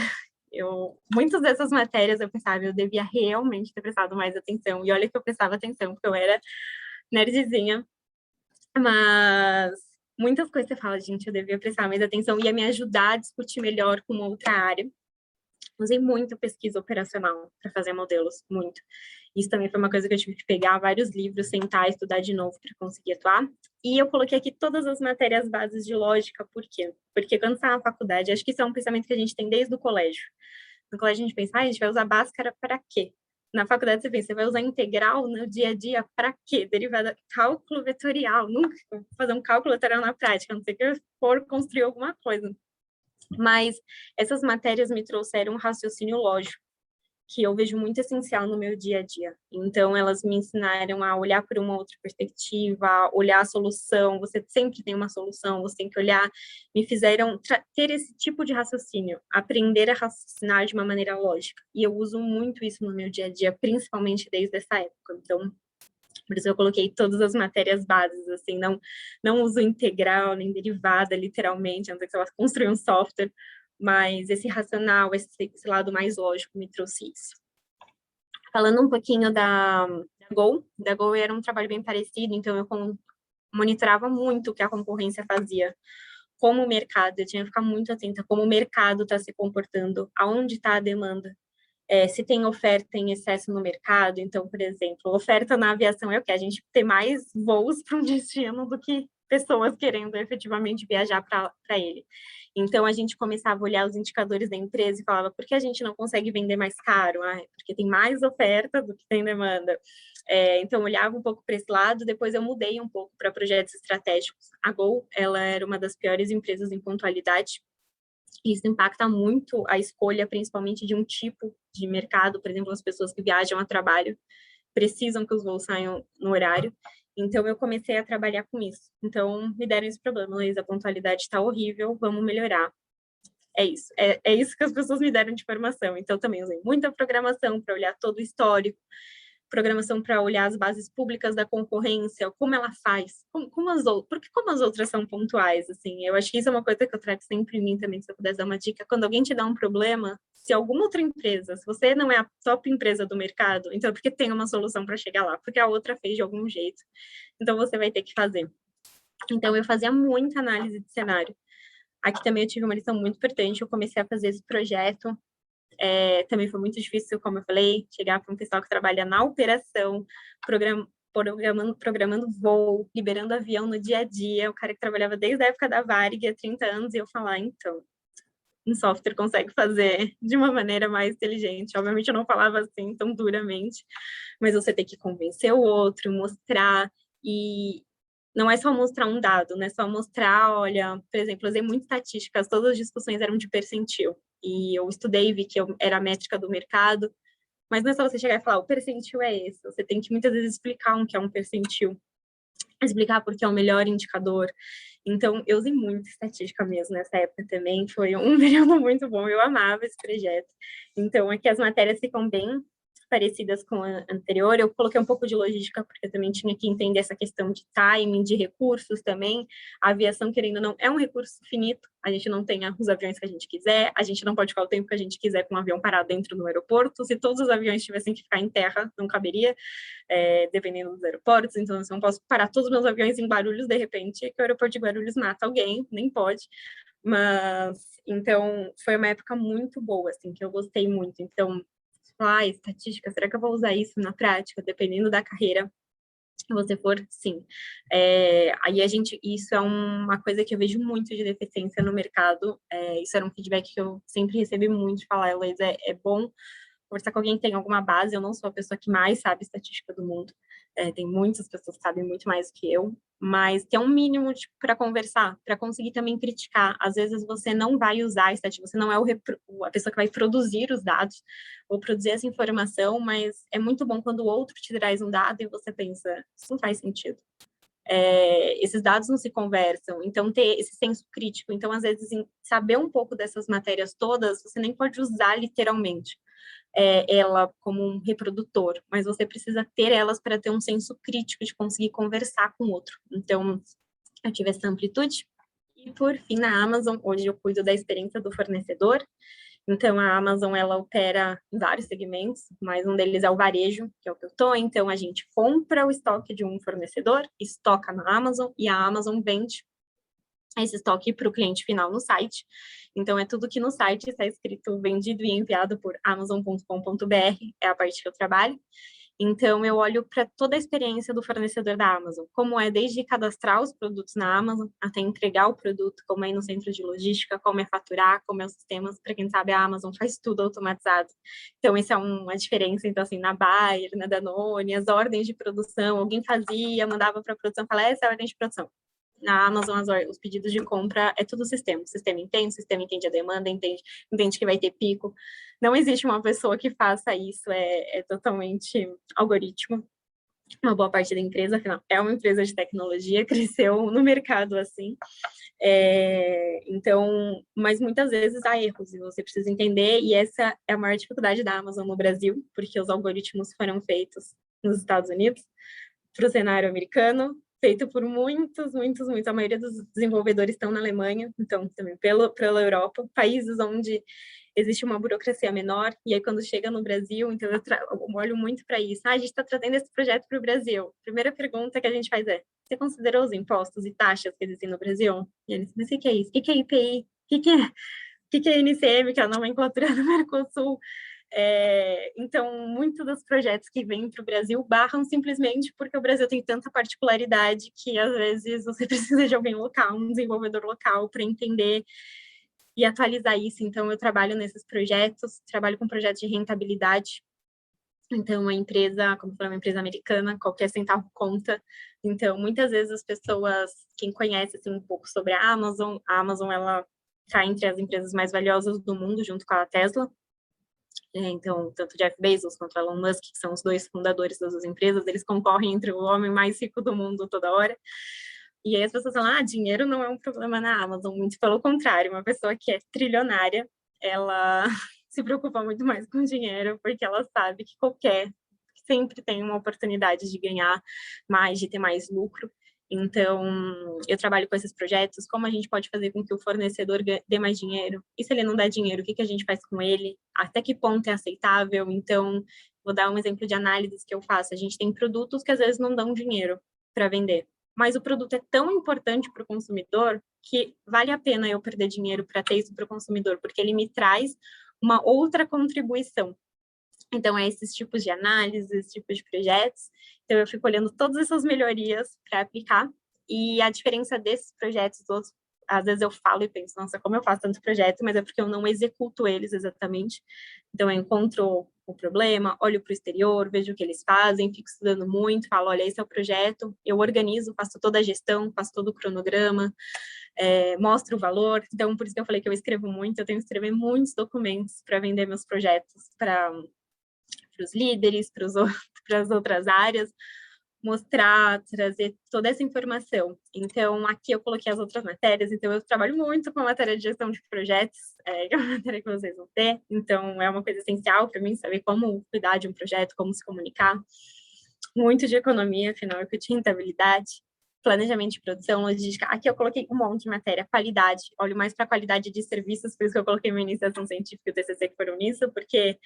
muitas dessas matérias eu pensava, eu devia realmente ter prestado mais atenção, e olha que eu prestava atenção, porque eu era nerdzinha, mas muitas coisas você fala, gente, eu devia prestar mais atenção, ia me ajudar a discutir melhor com outra área. Usei muito pesquisa operacional para fazer modelos, muito. Isso também foi uma coisa que eu tive que pegar vários livros, sentar, estudar de novo para conseguir atuar. E eu coloquei aqui todas as matérias bases de lógica, por quê? Porque quando você está na faculdade, acho que isso é um pensamento que a gente tem desde o colégio. No colégio a gente pensa, a gente vai usar Bhaskara para quê? Na faculdade você pensa, você vai usar integral no dia a dia para quê? Derivada, cálculo vetorial, nunca vou fazer um cálculo vetorial na prática, a não ser que eu for construir alguma coisa. Mas essas matérias me trouxeram um raciocínio lógico, que eu vejo muito essencial no meu dia a dia. Então, elas me ensinaram a olhar por uma outra perspectiva, a olhar a solução, você sempre tem uma solução, você tem que olhar, me fizeram ter esse tipo de raciocínio, aprender a raciocinar de uma maneira lógica. E eu uso muito isso no meu dia a dia, principalmente desde essa época. Então, por isso eu coloquei todas as matérias bases, assim, não uso integral, nem derivada, literalmente, a não ser que você vá construir um software, mas esse racional, esse lado mais lógico me trouxe isso. Falando um pouquinho da Go era um trabalho bem parecido, então eu monitorava muito o que a concorrência fazia, como o mercado, eu tinha que ficar muito atenta como o mercado está se comportando, aonde está a demanda, se tem oferta em excesso no mercado. Então, por exemplo, oferta na aviação é o que? A gente ter mais voos para um destino do que pessoas querendo efetivamente viajar para ele. Então, a gente começava a olhar os indicadores da empresa e falava, por que a gente não consegue vender mais caro? Porque tem mais oferta do que tem demanda. Então, olhava um pouco para esse lado, depois eu mudei um pouco para projetos estratégicos. A Gol, ela era uma das piores empresas em pontualidade, e isso impacta muito a escolha, principalmente de um tipo de mercado. Por exemplo, as pessoas que viajam a trabalho precisam que os voos saiam no horário. Então, eu comecei a trabalhar com isso. Então, me deram esse problema, Luiz, a pontualidade está horrível, vamos melhorar. é isso. É isso que as pessoas me deram de formação. Então, também usei muita programação para olhar todo o histórico, programação para olhar as bases públicas da concorrência, como ela faz, porque como as outras são pontuais, assim, eu acho que isso é uma coisa que eu trago sempre em mim também, se eu pudesse dar uma dica, quando alguém te dá um problema, se alguma outra empresa, se você não é a top empresa do mercado, então é porque tem uma solução para chegar lá, porque a outra fez de algum jeito, então você vai ter que fazer. Então eu fazia muita análise de cenário. Aqui também eu tive uma lição muito importante, eu comecei a fazer esse projeto, também foi muito difícil, como eu falei, chegar para um pessoal que trabalha na operação, programando voo, liberando avião no dia a dia, o cara que trabalhava desde a época da Varig, há 30 anos, e eu falar, então, um software consegue fazer de uma maneira mais inteligente. Obviamente eu não falava assim tão duramente, mas você tem que convencer o outro, mostrar, e não é só mostrar um dado, não é só mostrar, olha, por exemplo, eu usei muito estatísticas, todas as discussões eram de percentil, e eu estudei, vi que era a métrica do mercado, mas não é só você chegar e falar, o percentil é esse, você tem que muitas vezes explicar o que é um percentil, explicar porque é o melhor indicador. Então, eu usei muito estatística mesmo nessa época também, foi um período muito bom, eu amava esse projeto. Então, aqui as matérias ficam bem parecidas com a anterior, eu coloquei um pouco de logística, porque eu também tinha que entender essa questão de timing, de recursos também, a aviação, querendo ou não, é um recurso finito, a gente não tem os aviões que a gente quiser, a gente não pode ficar o tempo que a gente quiser com um avião parado dentro do aeroporto, se todos os aviões tivessem que ficar em terra, não caberia, dependendo dos aeroportos, então eu não posso parar todos os meus aviões em Guarulhos, de repente, que o aeroporto de Guarulhos mata alguém, nem pode, mas, então, foi uma época muito boa, assim, que eu gostei muito, então, estatística, será que eu vou usar isso na prática, dependendo da carreira que você for? Sim. Aí isso é uma coisa que eu vejo muito de deficiência no mercado, isso era um feedback que eu sempre recebi muito, de falar, Heloísa, é bom conversar com alguém que tem alguma base, eu não sou a pessoa que mais sabe estatística do mundo, tem muitas pessoas que sabem muito mais que eu, mas ter um mínimo para conversar, para conseguir também criticar. Às vezes você não vai usar a estatística, você não é a pessoa que vai produzir os dados ou produzir essa informação, mas é muito bom quando o outro te traz um dado e você pensa, isso não faz sentido. Esses dados não se conversam, então ter esse senso crítico, então às vezes saber um pouco dessas matérias todas, você nem pode usar literalmente ela como um reprodutor, mas você precisa ter elas para ter um senso crítico de conseguir conversar com o outro. Então, eu tive essa amplitude. E, por fim, na Amazon, hoje eu cuido da experiência do fornecedor. Então, a Amazon, ela opera em vários segmentos, mas um deles é o varejo, que é o que eu estou. Então, a gente compra o estoque de um fornecedor, estoca na Amazon, e a Amazon vende esse estoque para o cliente final no site. Então, é tudo que no site está escrito vendido e enviado por amazon.com.br, é a parte que eu trabalho. Então, eu olho para toda a experiência do fornecedor da Amazon, como é desde cadastrar os produtos na Amazon, até entregar o produto, como é ir no centro de logística, como é faturar, como é os sistemas. Para quem sabe, a Amazon faz tudo automatizado. Então, essa é uma diferença. Então, assim, na Bayer, na Danone, as ordens de produção, alguém fazia, mandava para a produção, falava, essa é a ordem de produção. Na Amazon, os pedidos de compra é tudo sistema. O sistema entende a demanda, entende que vai ter pico. Não existe uma pessoa que faça isso, é totalmente algoritmo. Uma boa parte da empresa, afinal, é uma empresa de tecnologia, cresceu no mercado assim. Então, mas muitas vezes há erros e você precisa entender, e essa é a maior dificuldade da Amazon no Brasil, porque os algoritmos foram feitos nos Estados Unidos, para o cenário americano, feito por muitos, a maioria dos desenvolvedores estão na Alemanha, então também pela Europa, países onde existe uma burocracia menor, e aí quando chega no Brasil, então eu olho muito para isso. A gente está trazendo esse projeto para o Brasil. Primeira pergunta que a gente faz é, você considerou os impostos e taxas que existem no Brasil? E eles, mas o que é isso? O que é IPI? O que é NCM, que é a nomenclatura do Mercosul? Então, muitos dos projetos que vêm para o Brasil barram simplesmente porque o Brasil tem tanta particularidade que, às vezes, você precisa de alguém local, um desenvolvedor local, para entender e atualizar isso. Então, eu trabalho nesses projetos, trabalho com projetos de rentabilidade. Então, a empresa, como foi uma empresa americana, qualquer centavo conta. Então, muitas vezes as pessoas, quem conhece assim, um pouco sobre a Amazon, ela está entre as empresas mais valiosas do mundo, junto com a Tesla. Então, tanto Jeff Bezos quanto Elon Musk, que são os dois fundadores das duas empresas, eles concorrem entre o homem mais rico do mundo toda hora. E aí as pessoas falam, dinheiro não é um problema na Amazon, muito pelo contrário, uma pessoa que é trilionária, ela se preocupa muito mais com dinheiro, porque ela sabe que sempre tem uma oportunidade de ganhar mais, de ter mais lucro. Então, eu trabalho com esses projetos, como a gente pode fazer com que o fornecedor dê mais dinheiro? E se ele não der dinheiro, o que a gente faz com ele? Até que ponto é aceitável? Então, vou dar um exemplo de análises que eu faço. A gente tem produtos que às vezes não dão dinheiro para vender, mas o produto é tão importante para o consumidor que vale a pena eu perder dinheiro para ter isso para o consumidor, porque ele me traz uma outra contribuição. Então, é esses tipos de análise, esses tipos de projetos. Então, eu fico olhando todas essas melhorias para aplicar. E a diferença desses projetos, às vezes eu falo e penso, nossa, como eu faço tanto projeto, mas é porque eu não executo eles exatamente. Então, eu encontro o problema, olho para o exterior, vejo o que eles fazem, fico estudando muito, falo, olha, esse é o projeto, eu organizo, faço toda a gestão, faço todo o cronograma, mostro o valor. Então, por isso que eu falei que eu escrevo muito, eu tenho que escrever muitos documentos para vender meus projetos para os líderes, para as outras áreas, mostrar, trazer toda essa informação. Então, aqui eu coloquei as outras matérias, então eu trabalho muito com a matéria de gestão de projetos, que é uma matéria que vocês vão ter, então é uma coisa essencial para mim saber como cuidar de um projeto, como se comunicar. Muito de economia, afinal, é que eu tinha rentabilidade, planejamento de produção, logística. Aqui eu coloquei um monte de matéria, qualidade, olho mais para a qualidade de serviços, por isso que eu coloquei minha iniciação científica e o TCC que foram nisso, porque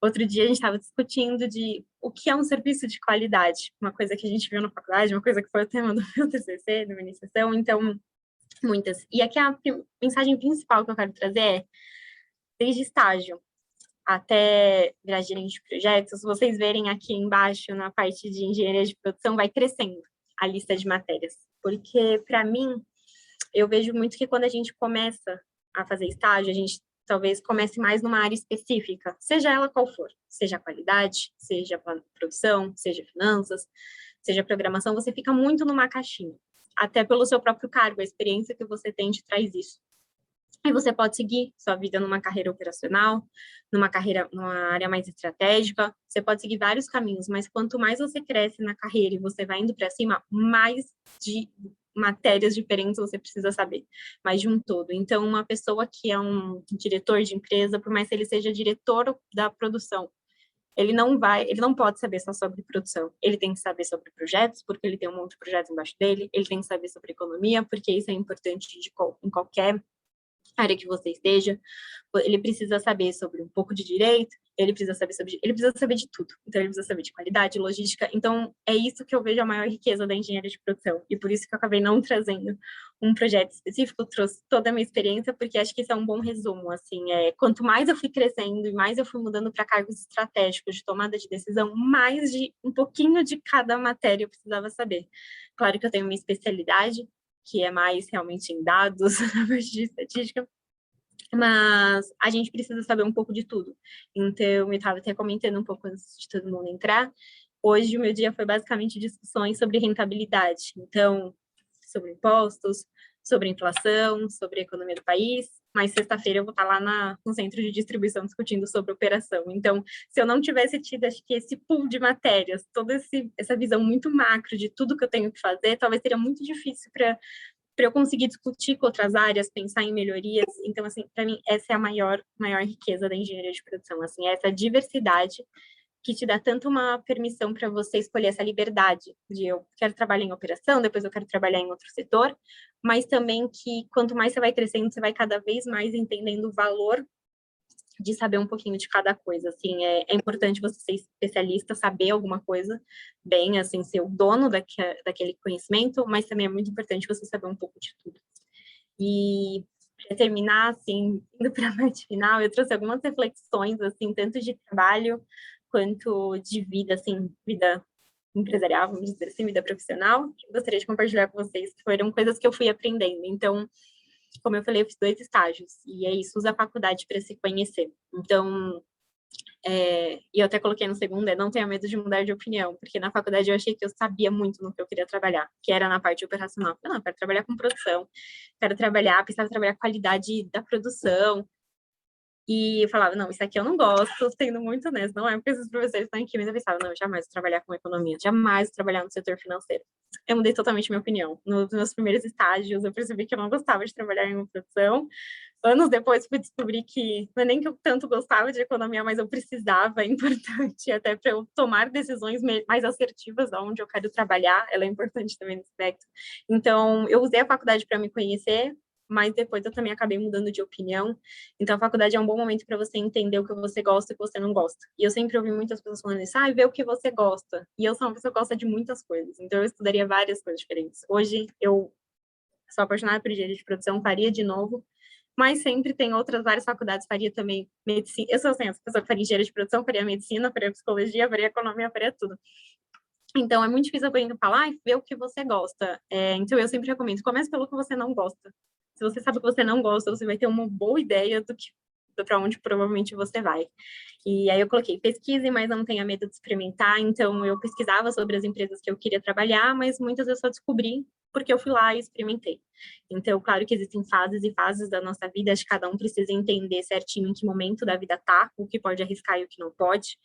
outro dia a gente estava discutindo de o que é um serviço de qualidade, uma coisa que a gente viu na faculdade, uma coisa que foi o tema do meu TCC, da minha iniciação, então, muitas. E aqui a mensagem principal que eu quero trazer é, desde estágio até virar gerente de projetos, vocês verem aqui embaixo, na parte de engenharia de produção, vai crescendo a lista de matérias. Porque, para mim, eu vejo muito que quando a gente começa a fazer estágio, a gente talvez comece mais numa área específica, seja ela qual for, seja qualidade, seja produção, seja finanças, seja programação, você fica muito numa caixinha, até pelo seu próprio cargo, a experiência que você tem te traz isso. E você pode seguir sua vida numa carreira operacional, numa área mais estratégica, você pode seguir vários caminhos, mas quanto mais você cresce na carreira e você vai indo para cima, mais de matérias diferentes você precisa saber, mais de um todo. Então, uma pessoa que é um diretor de empresa, por mais que ele seja diretor da produção, ele não pode saber só sobre produção. Ele tem que saber sobre projetos, porque ele tem um monte de projetos embaixo dele. Ele tem que saber sobre economia, porque isso é importante em qualquer área que você esteja. Ele precisa saber sobre um pouco de direito, ele precisa saber de tudo. Então, ele precisa saber de qualidade, logística. Então, é isso que eu vejo a maior riqueza da engenharia de produção. E por isso que eu acabei não trazendo um projeto específico, trouxe toda a minha experiência, porque acho que isso é um bom resumo. Assim, quanto mais eu fui crescendo e mais eu fui mudando para cargos estratégicos de tomada de decisão, mais de um pouquinho de cada matéria eu precisava saber. Claro que eu tenho minha especialidade, que é mais realmente em dados, na parte de estatística, mas a gente precisa saber um pouco de tudo. Então, eu estava até comentando um pouco antes de todo mundo entrar, hoje o meu dia foi basicamente discussões sobre rentabilidade, então, sobre impostos, sobre inflação, sobre a economia do país, mas sexta-feira eu vou estar lá no centro de distribuição discutindo sobre operação. Então, se eu não tivesse tido, acho que esse pool de matérias, toda essa visão muito macro de tudo que eu tenho que fazer, talvez seria muito difícil para eu conseguir discutir com outras áreas, pensar em melhorias. Então, assim, para mim, essa é a maior riqueza da engenharia de produção, assim, essa diversidade que te dá tanto uma permissão para você escolher essa liberdade de eu quero trabalhar em operação, depois eu quero trabalhar em outro setor, mas também que quanto mais você vai crescendo, você vai cada vez mais entendendo o valor de saber um pouquinho de cada coisa, assim, é importante você ser especialista, saber alguma coisa bem, assim, ser o dono daquele conhecimento, mas também é muito importante você saber um pouco de tudo. E para terminar, assim, indo para a parte final, eu trouxe algumas reflexões, assim, tanto de trabalho quanto de vida, assim, vida empresarial, vamos dizer assim, vida profissional, que eu gostaria de compartilhar com vocês, que foram coisas que eu fui aprendendo. Então, como eu falei, eu fiz 2 estágios, e é isso, usa a faculdade para se conhecer. Então, e eu até coloquei no segundo, não tenha medo de mudar de opinião, porque na faculdade eu achei que eu sabia muito no que eu queria trabalhar, que era na parte operacional. Não, eu quero trabalhar com produção, precisava trabalhar a qualidade da produção, E eu falava, não, isso aqui eu não gosto, sendo muito honesto, não é porque esses professores estão aqui, mas eu pensava, não, eu jamais vou trabalhar com economia, jamais vou trabalhar no setor financeiro. Eu mudei totalmente minha opinião. Nos meus primeiros estágios, eu percebi que eu não gostava de trabalhar em uma produção. Anos depois, fui descobrir que não é nem que eu tanto gostava de economia, mas eu precisava, é importante até para eu tomar decisões mais assertivas aonde eu quero trabalhar, ela é importante também nesse aspecto. Então, eu usei a faculdade para me conhecer, mas depois eu também acabei mudando de opinião. Então, a faculdade é um bom momento para você entender o que você gosta e o que você não gosta. E eu sempre ouvi muitas pessoas falando isso, vê o que você gosta. E eu sou uma pessoa que gosta de muitas coisas, então eu estudaria várias coisas diferentes. Hoje, eu sou apaixonada por engenharia de produção, faria de novo, mas sempre tem outras várias faculdades, faria também medicina. Eu sou assim, essa pessoa que faria engenharia de produção, faria medicina, faria psicologia, faria economia, faria tudo. Então, é muito difícil alguém falar, vê o que você gosta. Então, eu sempre recomendo, comece pelo que você não gosta. Se você sabe o que você não gosta, você vai ter uma boa ideia do que para onde provavelmente você vai. E aí eu coloquei pesquise, mas não tenha medo de experimentar. Então, eu pesquisava sobre as empresas que eu queria trabalhar, mas muitas vezes só descobri porque eu fui lá e experimentei. Então, claro que existem fases e fases da nossa vida, acho que cada um precisa entender certinho em que momento da vida tá, o que pode arriscar e o que não pode,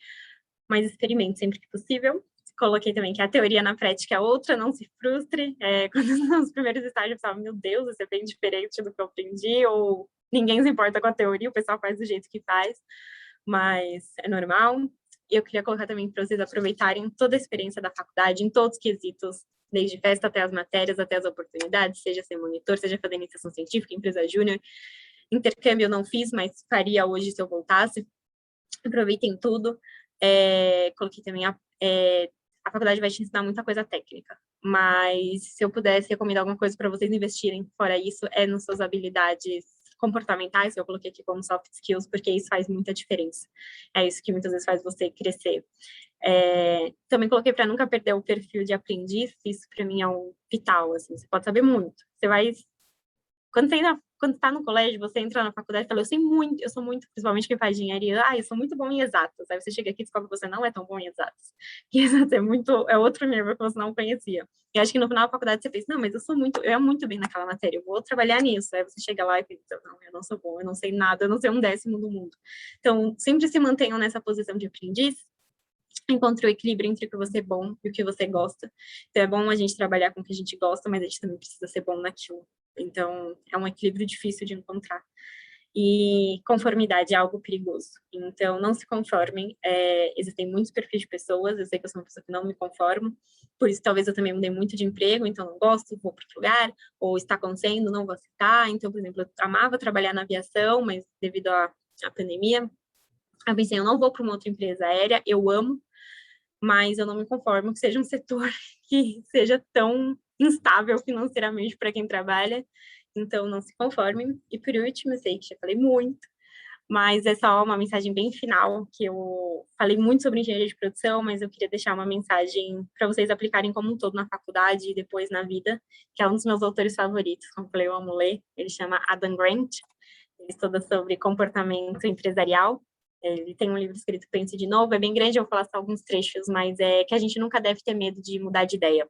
mas experimente sempre que possível. Coloquei também que a teoria na prática é outra, não se frustre. Quando nos primeiros estágios eu pensava, meu Deus, isso é bem diferente do que eu aprendi, ou ninguém se importa com a teoria, o pessoal faz do jeito que faz, mas é normal. E eu queria colocar também para vocês aproveitarem toda a experiência da faculdade, em todos os quesitos, desde festa até as matérias, até as oportunidades, seja ser monitor, seja fazer iniciação científica, empresa júnior. Intercâmbio eu não fiz, mas faria hoje se eu voltasse. Aproveitem tudo. Coloquei também a faculdade vai te ensinar muita coisa técnica, mas se eu pudesse recomendar alguma coisa para vocês investirem, fora isso, nas suas habilidades comportamentais, que eu coloquei aqui como soft skills, porque isso faz muita diferença. É isso que muitas vezes faz você crescer. Também coloquei para nunca perder o perfil de aprendiz, isso para mim é um vital, assim, você pode saber muito. Você vai quando está no colégio, você entra na faculdade e fala, eu sou muito, principalmente quem faz engenharia, eu sou muito bom em exatas. Aí você chega aqui e descobre que você não é tão bom em exatas. Que exatas é outro nível que você não conhecia. E acho que no final da faculdade você pensa, não, mas eu ia muito bem naquela matéria, eu vou trabalhar nisso. Aí você chega lá e pensa, não, eu não sou bom, eu não sei nada, eu não sei um décimo do mundo. Então, sempre se mantenham nessa posição de aprendiz, encontre o equilíbrio entre o que você é bom e o que você gosta. Então, é bom a gente trabalhar com o que a gente gosta, mas a gente também precisa ser bom naquilo. Então, é um equilíbrio difícil de encontrar. E conformidade é algo perigoso. Então, não se conformem. Existem muitos perfis de pessoas. Eu sei que eu sou uma pessoa que não me conformo. Por isso, talvez eu também mudei muito de emprego. Então, não gosto, vou para outro lugar. Ou está acontecendo, não vou aceitar. Então, por exemplo, eu amava trabalhar na aviação, mas devido à pandemia, eu pensei, eu não vou para uma outra empresa aérea. Eu amo, mas eu não me conformo que seja um setor que seja tão instável financeiramente para quem trabalha. Então, não se conformem. E por último, eu sei que já falei muito, mas é só uma mensagem bem final, que eu falei muito sobre engenharia de produção, mas eu queria deixar uma mensagem para vocês aplicarem como um todo na faculdade e depois na vida, que é um dos meus autores favoritos, como eu falei, eu amo ler, ele chama Adam Grant, ele estuda sobre comportamento empresarial. Ele tem um livro escrito Pense de Novo, é bem grande, eu vou falar só alguns trechos, mas é que a gente nunca deve ter medo de mudar de ideia.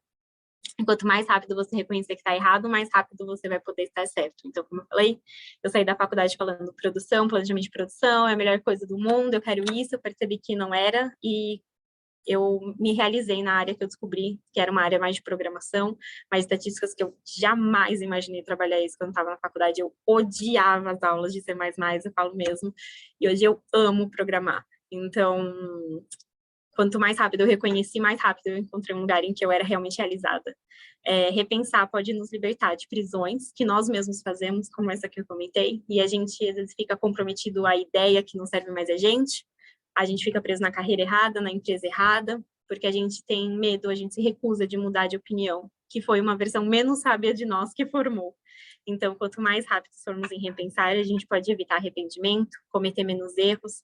Quanto mais rápido você reconhecer que está errado, mais rápido você vai poder estar certo. Então, como eu falei, eu saí da faculdade falando produção, planejamento de produção, é a melhor coisa do mundo, eu quero isso, eu percebi que não era, e eu me realizei na área que eu descobri, que era uma área mais de programação, mais estatísticas, que eu jamais imaginei trabalhar isso quando estava na faculdade. Eu odiava as aulas de C++, eu falo mesmo, e hoje eu amo programar. Então, quanto mais rápido eu reconheci, mais rápido eu encontrei um lugar em que eu era realmente realizada. Repensar pode nos libertar de prisões que nós mesmos fazemos, como essa que eu comentei, e a gente às vezes fica comprometido à ideia que não serve mais a gente fica preso na carreira errada, na empresa errada, porque a gente tem medo, a gente se recusa de mudar de opinião, que foi uma versão menos sábia de nós que formou. Então, quanto mais rápido formos em repensar, a gente pode evitar arrependimento, cometer menos erros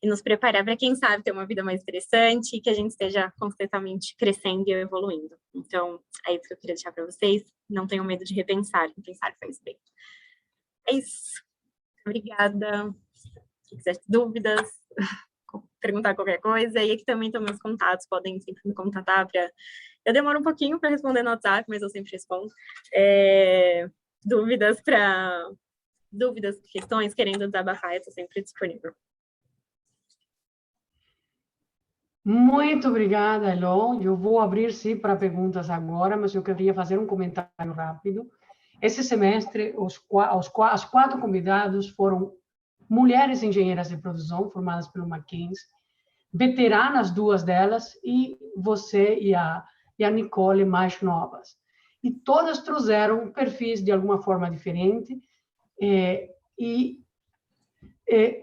e nos preparar para, quem sabe, ter uma vida mais interessante e que a gente esteja constantemente crescendo e evoluindo. Então, é isso que eu queria deixar para vocês. Não tenham medo de repensar. Repensar faz bem. É isso. Obrigada. Se quiser dúvidas, perguntar qualquer coisa. E aqui também estão meus contatos, podem sempre me contatar. Eu demoro um pouquinho para responder no WhatsApp, mas eu sempre respondo. Dúvidas para dúvidas, questões, querendo desabafar, eu estou sempre disponível. Muito obrigada, Elô. Eu vou abrir, sim, para perguntas agora, mas eu queria fazer um comentário rápido. Esse semestre, os 4 convidados foram mulheres engenheiras de produção, formadas pelo Mackenzie, veteranas, 2 delas, e você e a Nicole, mais novas. E todas trouxeram perfis de alguma forma diferente,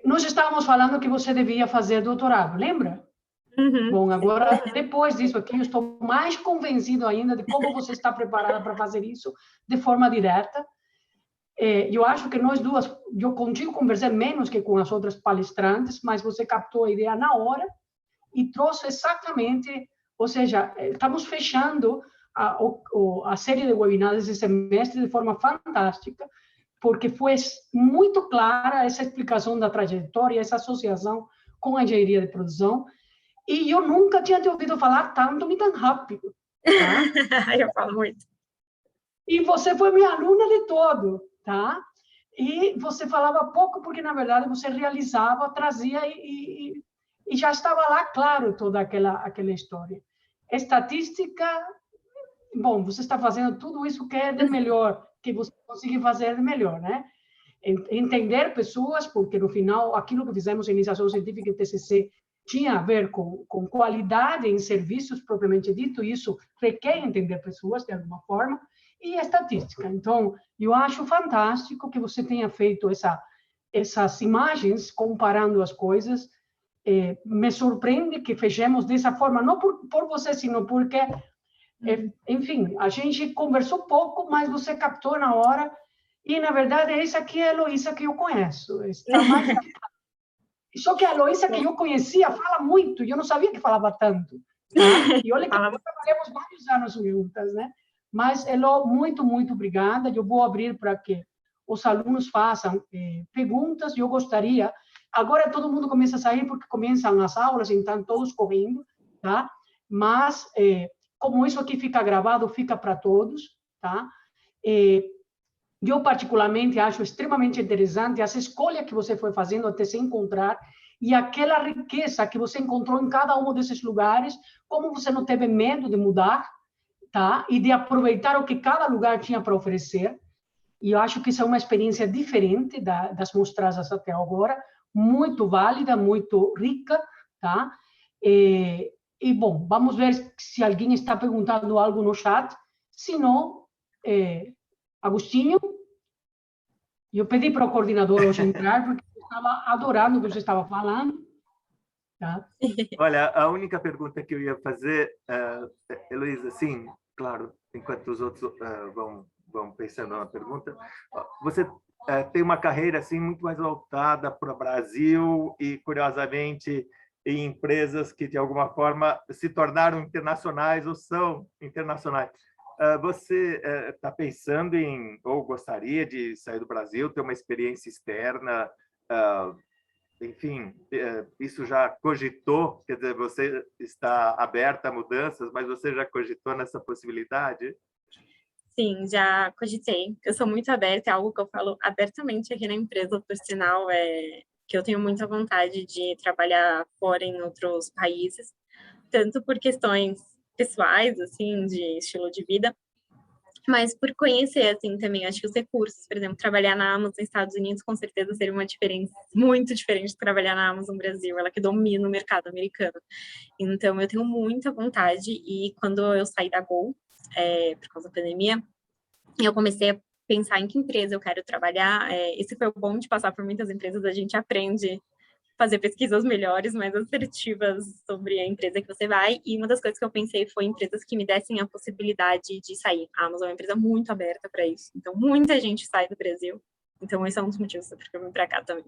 nós estávamos falando que você devia fazer doutorado, lembra? Uhum. Bom, agora, depois disso aqui, eu estou mais convencido ainda de como você está preparada para fazer isso de forma direta. Eu acho que nós duas, eu contigo conversei menos que com as outras palestrantes, mas você captou a ideia na hora e trouxe exatamente, ou seja, estamos fechando a série de webinars esse semestre de forma fantástica, porque foi muito clara essa explicação da trajetória, essa associação com a engenharia de produção, e eu nunca tinha te ouvido falar tanto nem tão rápido. Tá? Eu falo muito. E você foi minha aluna de todo, tá? E você falava pouco porque, na verdade, você realizava, trazia e já estava lá, claro, toda aquela história. Estatística, bom, você está fazendo tudo isso que é de melhor, que você consegue fazer de melhor, né? Entender pessoas, porque, no final, aquilo que fizemos em iniciação científica e TCC tinha a ver com qualidade em serviços, propriamente dito, e isso requer entender pessoas, de alguma forma, e estatística. Então, eu acho fantástico que você tenha feito essas imagens, comparando as coisas. Me surpreende que fechemos dessa forma, não por você, sino porque, enfim, a gente conversou pouco, mas você captou na hora, e, na verdade, essa aqui é a Heloísa que eu conheço. Está mais... Só que a Heloísa que eu conhecia fala muito, e eu não sabia que falava tanto. Tá? E olha que nós trabalhamos vários anos juntas, né? Mas, Elo, muito, muito obrigada. Eu vou abrir para que os alunos façam perguntas. Eu gostaria... Agora todo mundo começa a sair porque começam as aulas, então todos correndo, tá? Mas, como isso aqui fica gravado, fica para todos, tá? Eu, particularmente, acho extremamente interessante as escolhas que você foi fazendo até se encontrar e aquela riqueza que você encontrou em cada um desses lugares, como você não teve medo de mudar, tá? E de aproveitar o que cada lugar tinha para oferecer. E eu acho que isso é uma experiência diferente das mostradas até agora, muito válida, muito rica, tá? E, bom, vamos ver se alguém está perguntando algo no chat. Se não, Agostinho, eu pedi para o coordenador hoje entrar, porque eu estava adorando o que você estava falando. Tá? Olha, a única pergunta que eu ia fazer, Heloísa, sim, claro, enquanto os outros vão pensando na pergunta, você tem uma carreira assim muito mais voltada para o Brasil e, curiosamente, em empresas que, de alguma forma, se tornaram internacionais ou são internacionais. Você está pensando em, ou gostaria de sair do Brasil, ter uma experiência externa, enfim, isso já cogitou, quer dizer, você está aberta a mudanças, mas você já cogitou nessa possibilidade? Sim, já cogitei. Eu sou muito aberta, é algo que eu falo abertamente aqui na empresa, por sinal, que eu tenho muita vontade de trabalhar fora em outros países, tanto por questões pessoais, assim, de estilo de vida, mas por conhecer, assim, também, acho que os recursos, por exemplo, trabalhar na Amazon nos Estados Unidos, com certeza seria uma diferença muito diferente de trabalhar na Amazon no Brasil, ela que domina o mercado americano. Então, eu tenho muita vontade, e quando eu saí da Gol, por causa da pandemia, eu comecei a pensar em que empresa eu quero trabalhar. Esse foi o bom de passar por muitas empresas, a gente aprende fazer pesquisas melhores, mais assertivas sobre a empresa que você vai, e uma das coisas que eu pensei foi empresas que me dessem a possibilidade de sair. A Amazon é uma empresa muito aberta para isso, então muita gente sai do Brasil, então esse é um dos motivos porque eu vim para cá também.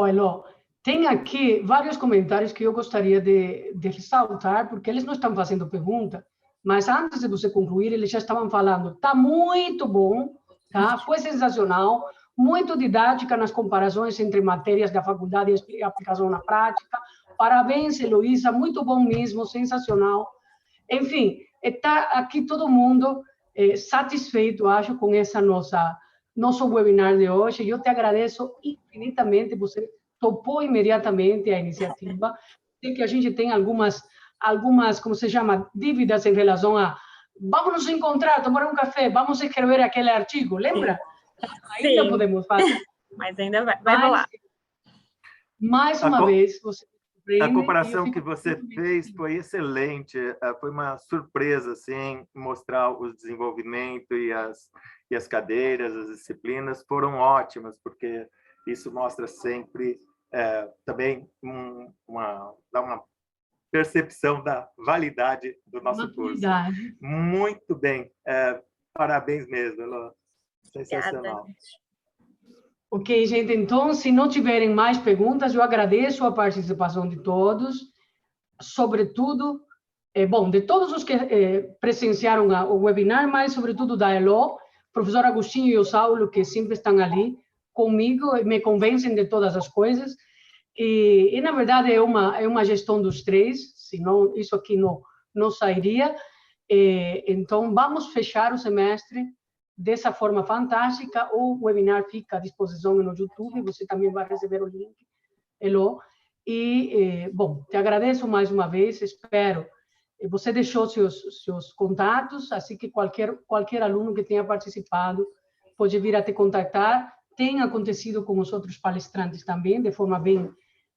Elo, tem aqui vários comentários que eu gostaria de ressaltar, porque eles não estão fazendo pergunta, mas antes de você concluir, eles já estavam falando, tá muito bom, tá? Foi sensacional, muito didática nas comparações entre matérias da faculdade e aplicação na prática. Parabéns, Heloísa, muito bom mesmo, sensacional. Enfim, está aqui todo mundo satisfeito, acho, com essa nossa nosso webinar de hoje. Eu te agradeço infinitamente, você topou imediatamente a iniciativa. Sei que a gente tem algumas, como se chama, dívidas em relação a vamos nos encontrar, tomar um café, vamos escrever aquele artigo, lembra? Ainda podemos fazer. Mas ainda vai rolar. Mais uma vez, você a comparação que você fez foi excelente, foi uma surpresa, assim, mostrar o desenvolvimento e as cadeiras, as disciplinas foram ótimas, porque isso mostra sempre também dá uma percepção da validade do nosso curso. Muito bem, parabéns mesmo, Elô. Sensacional. Obrigada. Ok, gente, então, se não tiverem mais perguntas, eu agradeço a participação de todos, sobretudo, de todos os que presenciaram o webinar, mas sobretudo da Elô, professor Agostinho e o Saulo, que sempre estão ali comigo, me convencem de todas as coisas, e na verdade é uma gestão dos três, senão isso aqui não sairia. Então, vamos fechar o semestre dessa forma fantástica. O webinar fica à disposição no YouTube, você também vai receber o link, Elô. E, bom, te agradeço mais uma vez, espero. Você deixou seus contatos, assim que qualquer aluno que tenha participado pode vir a te contactar. Tem acontecido com os outros palestrantes também, de forma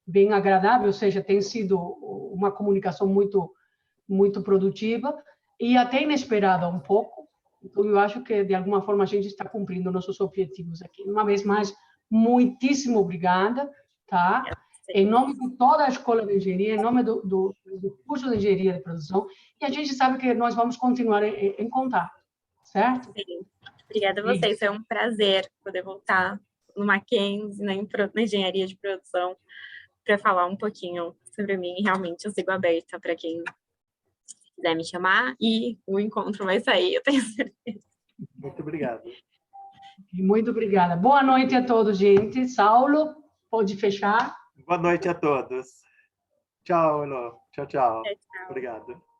bem agradável, ou seja, tem sido uma comunicação muito produtiva e até inesperada um pouco. Então, eu acho que, de alguma forma, a gente está cumprindo nossos objetivos aqui. Uma vez mais, muitíssimo obrigada, tá? Em nome de toda a Escola de Engenharia, em nome do curso de Engenharia de Produção, e a gente sabe que nós vamos continuar em contato, certo? Sim. Obrigada a vocês, foi um prazer poder voltar no Mackenzie, na Engenharia de Produção, para falar um pouquinho sobre mim. Realmente, eu sigo aberta para quem quiser me chamar, e o encontro vai sair, eu tenho certeza. Muito obrigado. Muito obrigada. Boa noite a todos, gente. Saulo, pode fechar? Boa noite a todos. Tchau, Elô. Tchau, tchau. Tchau. Obrigado.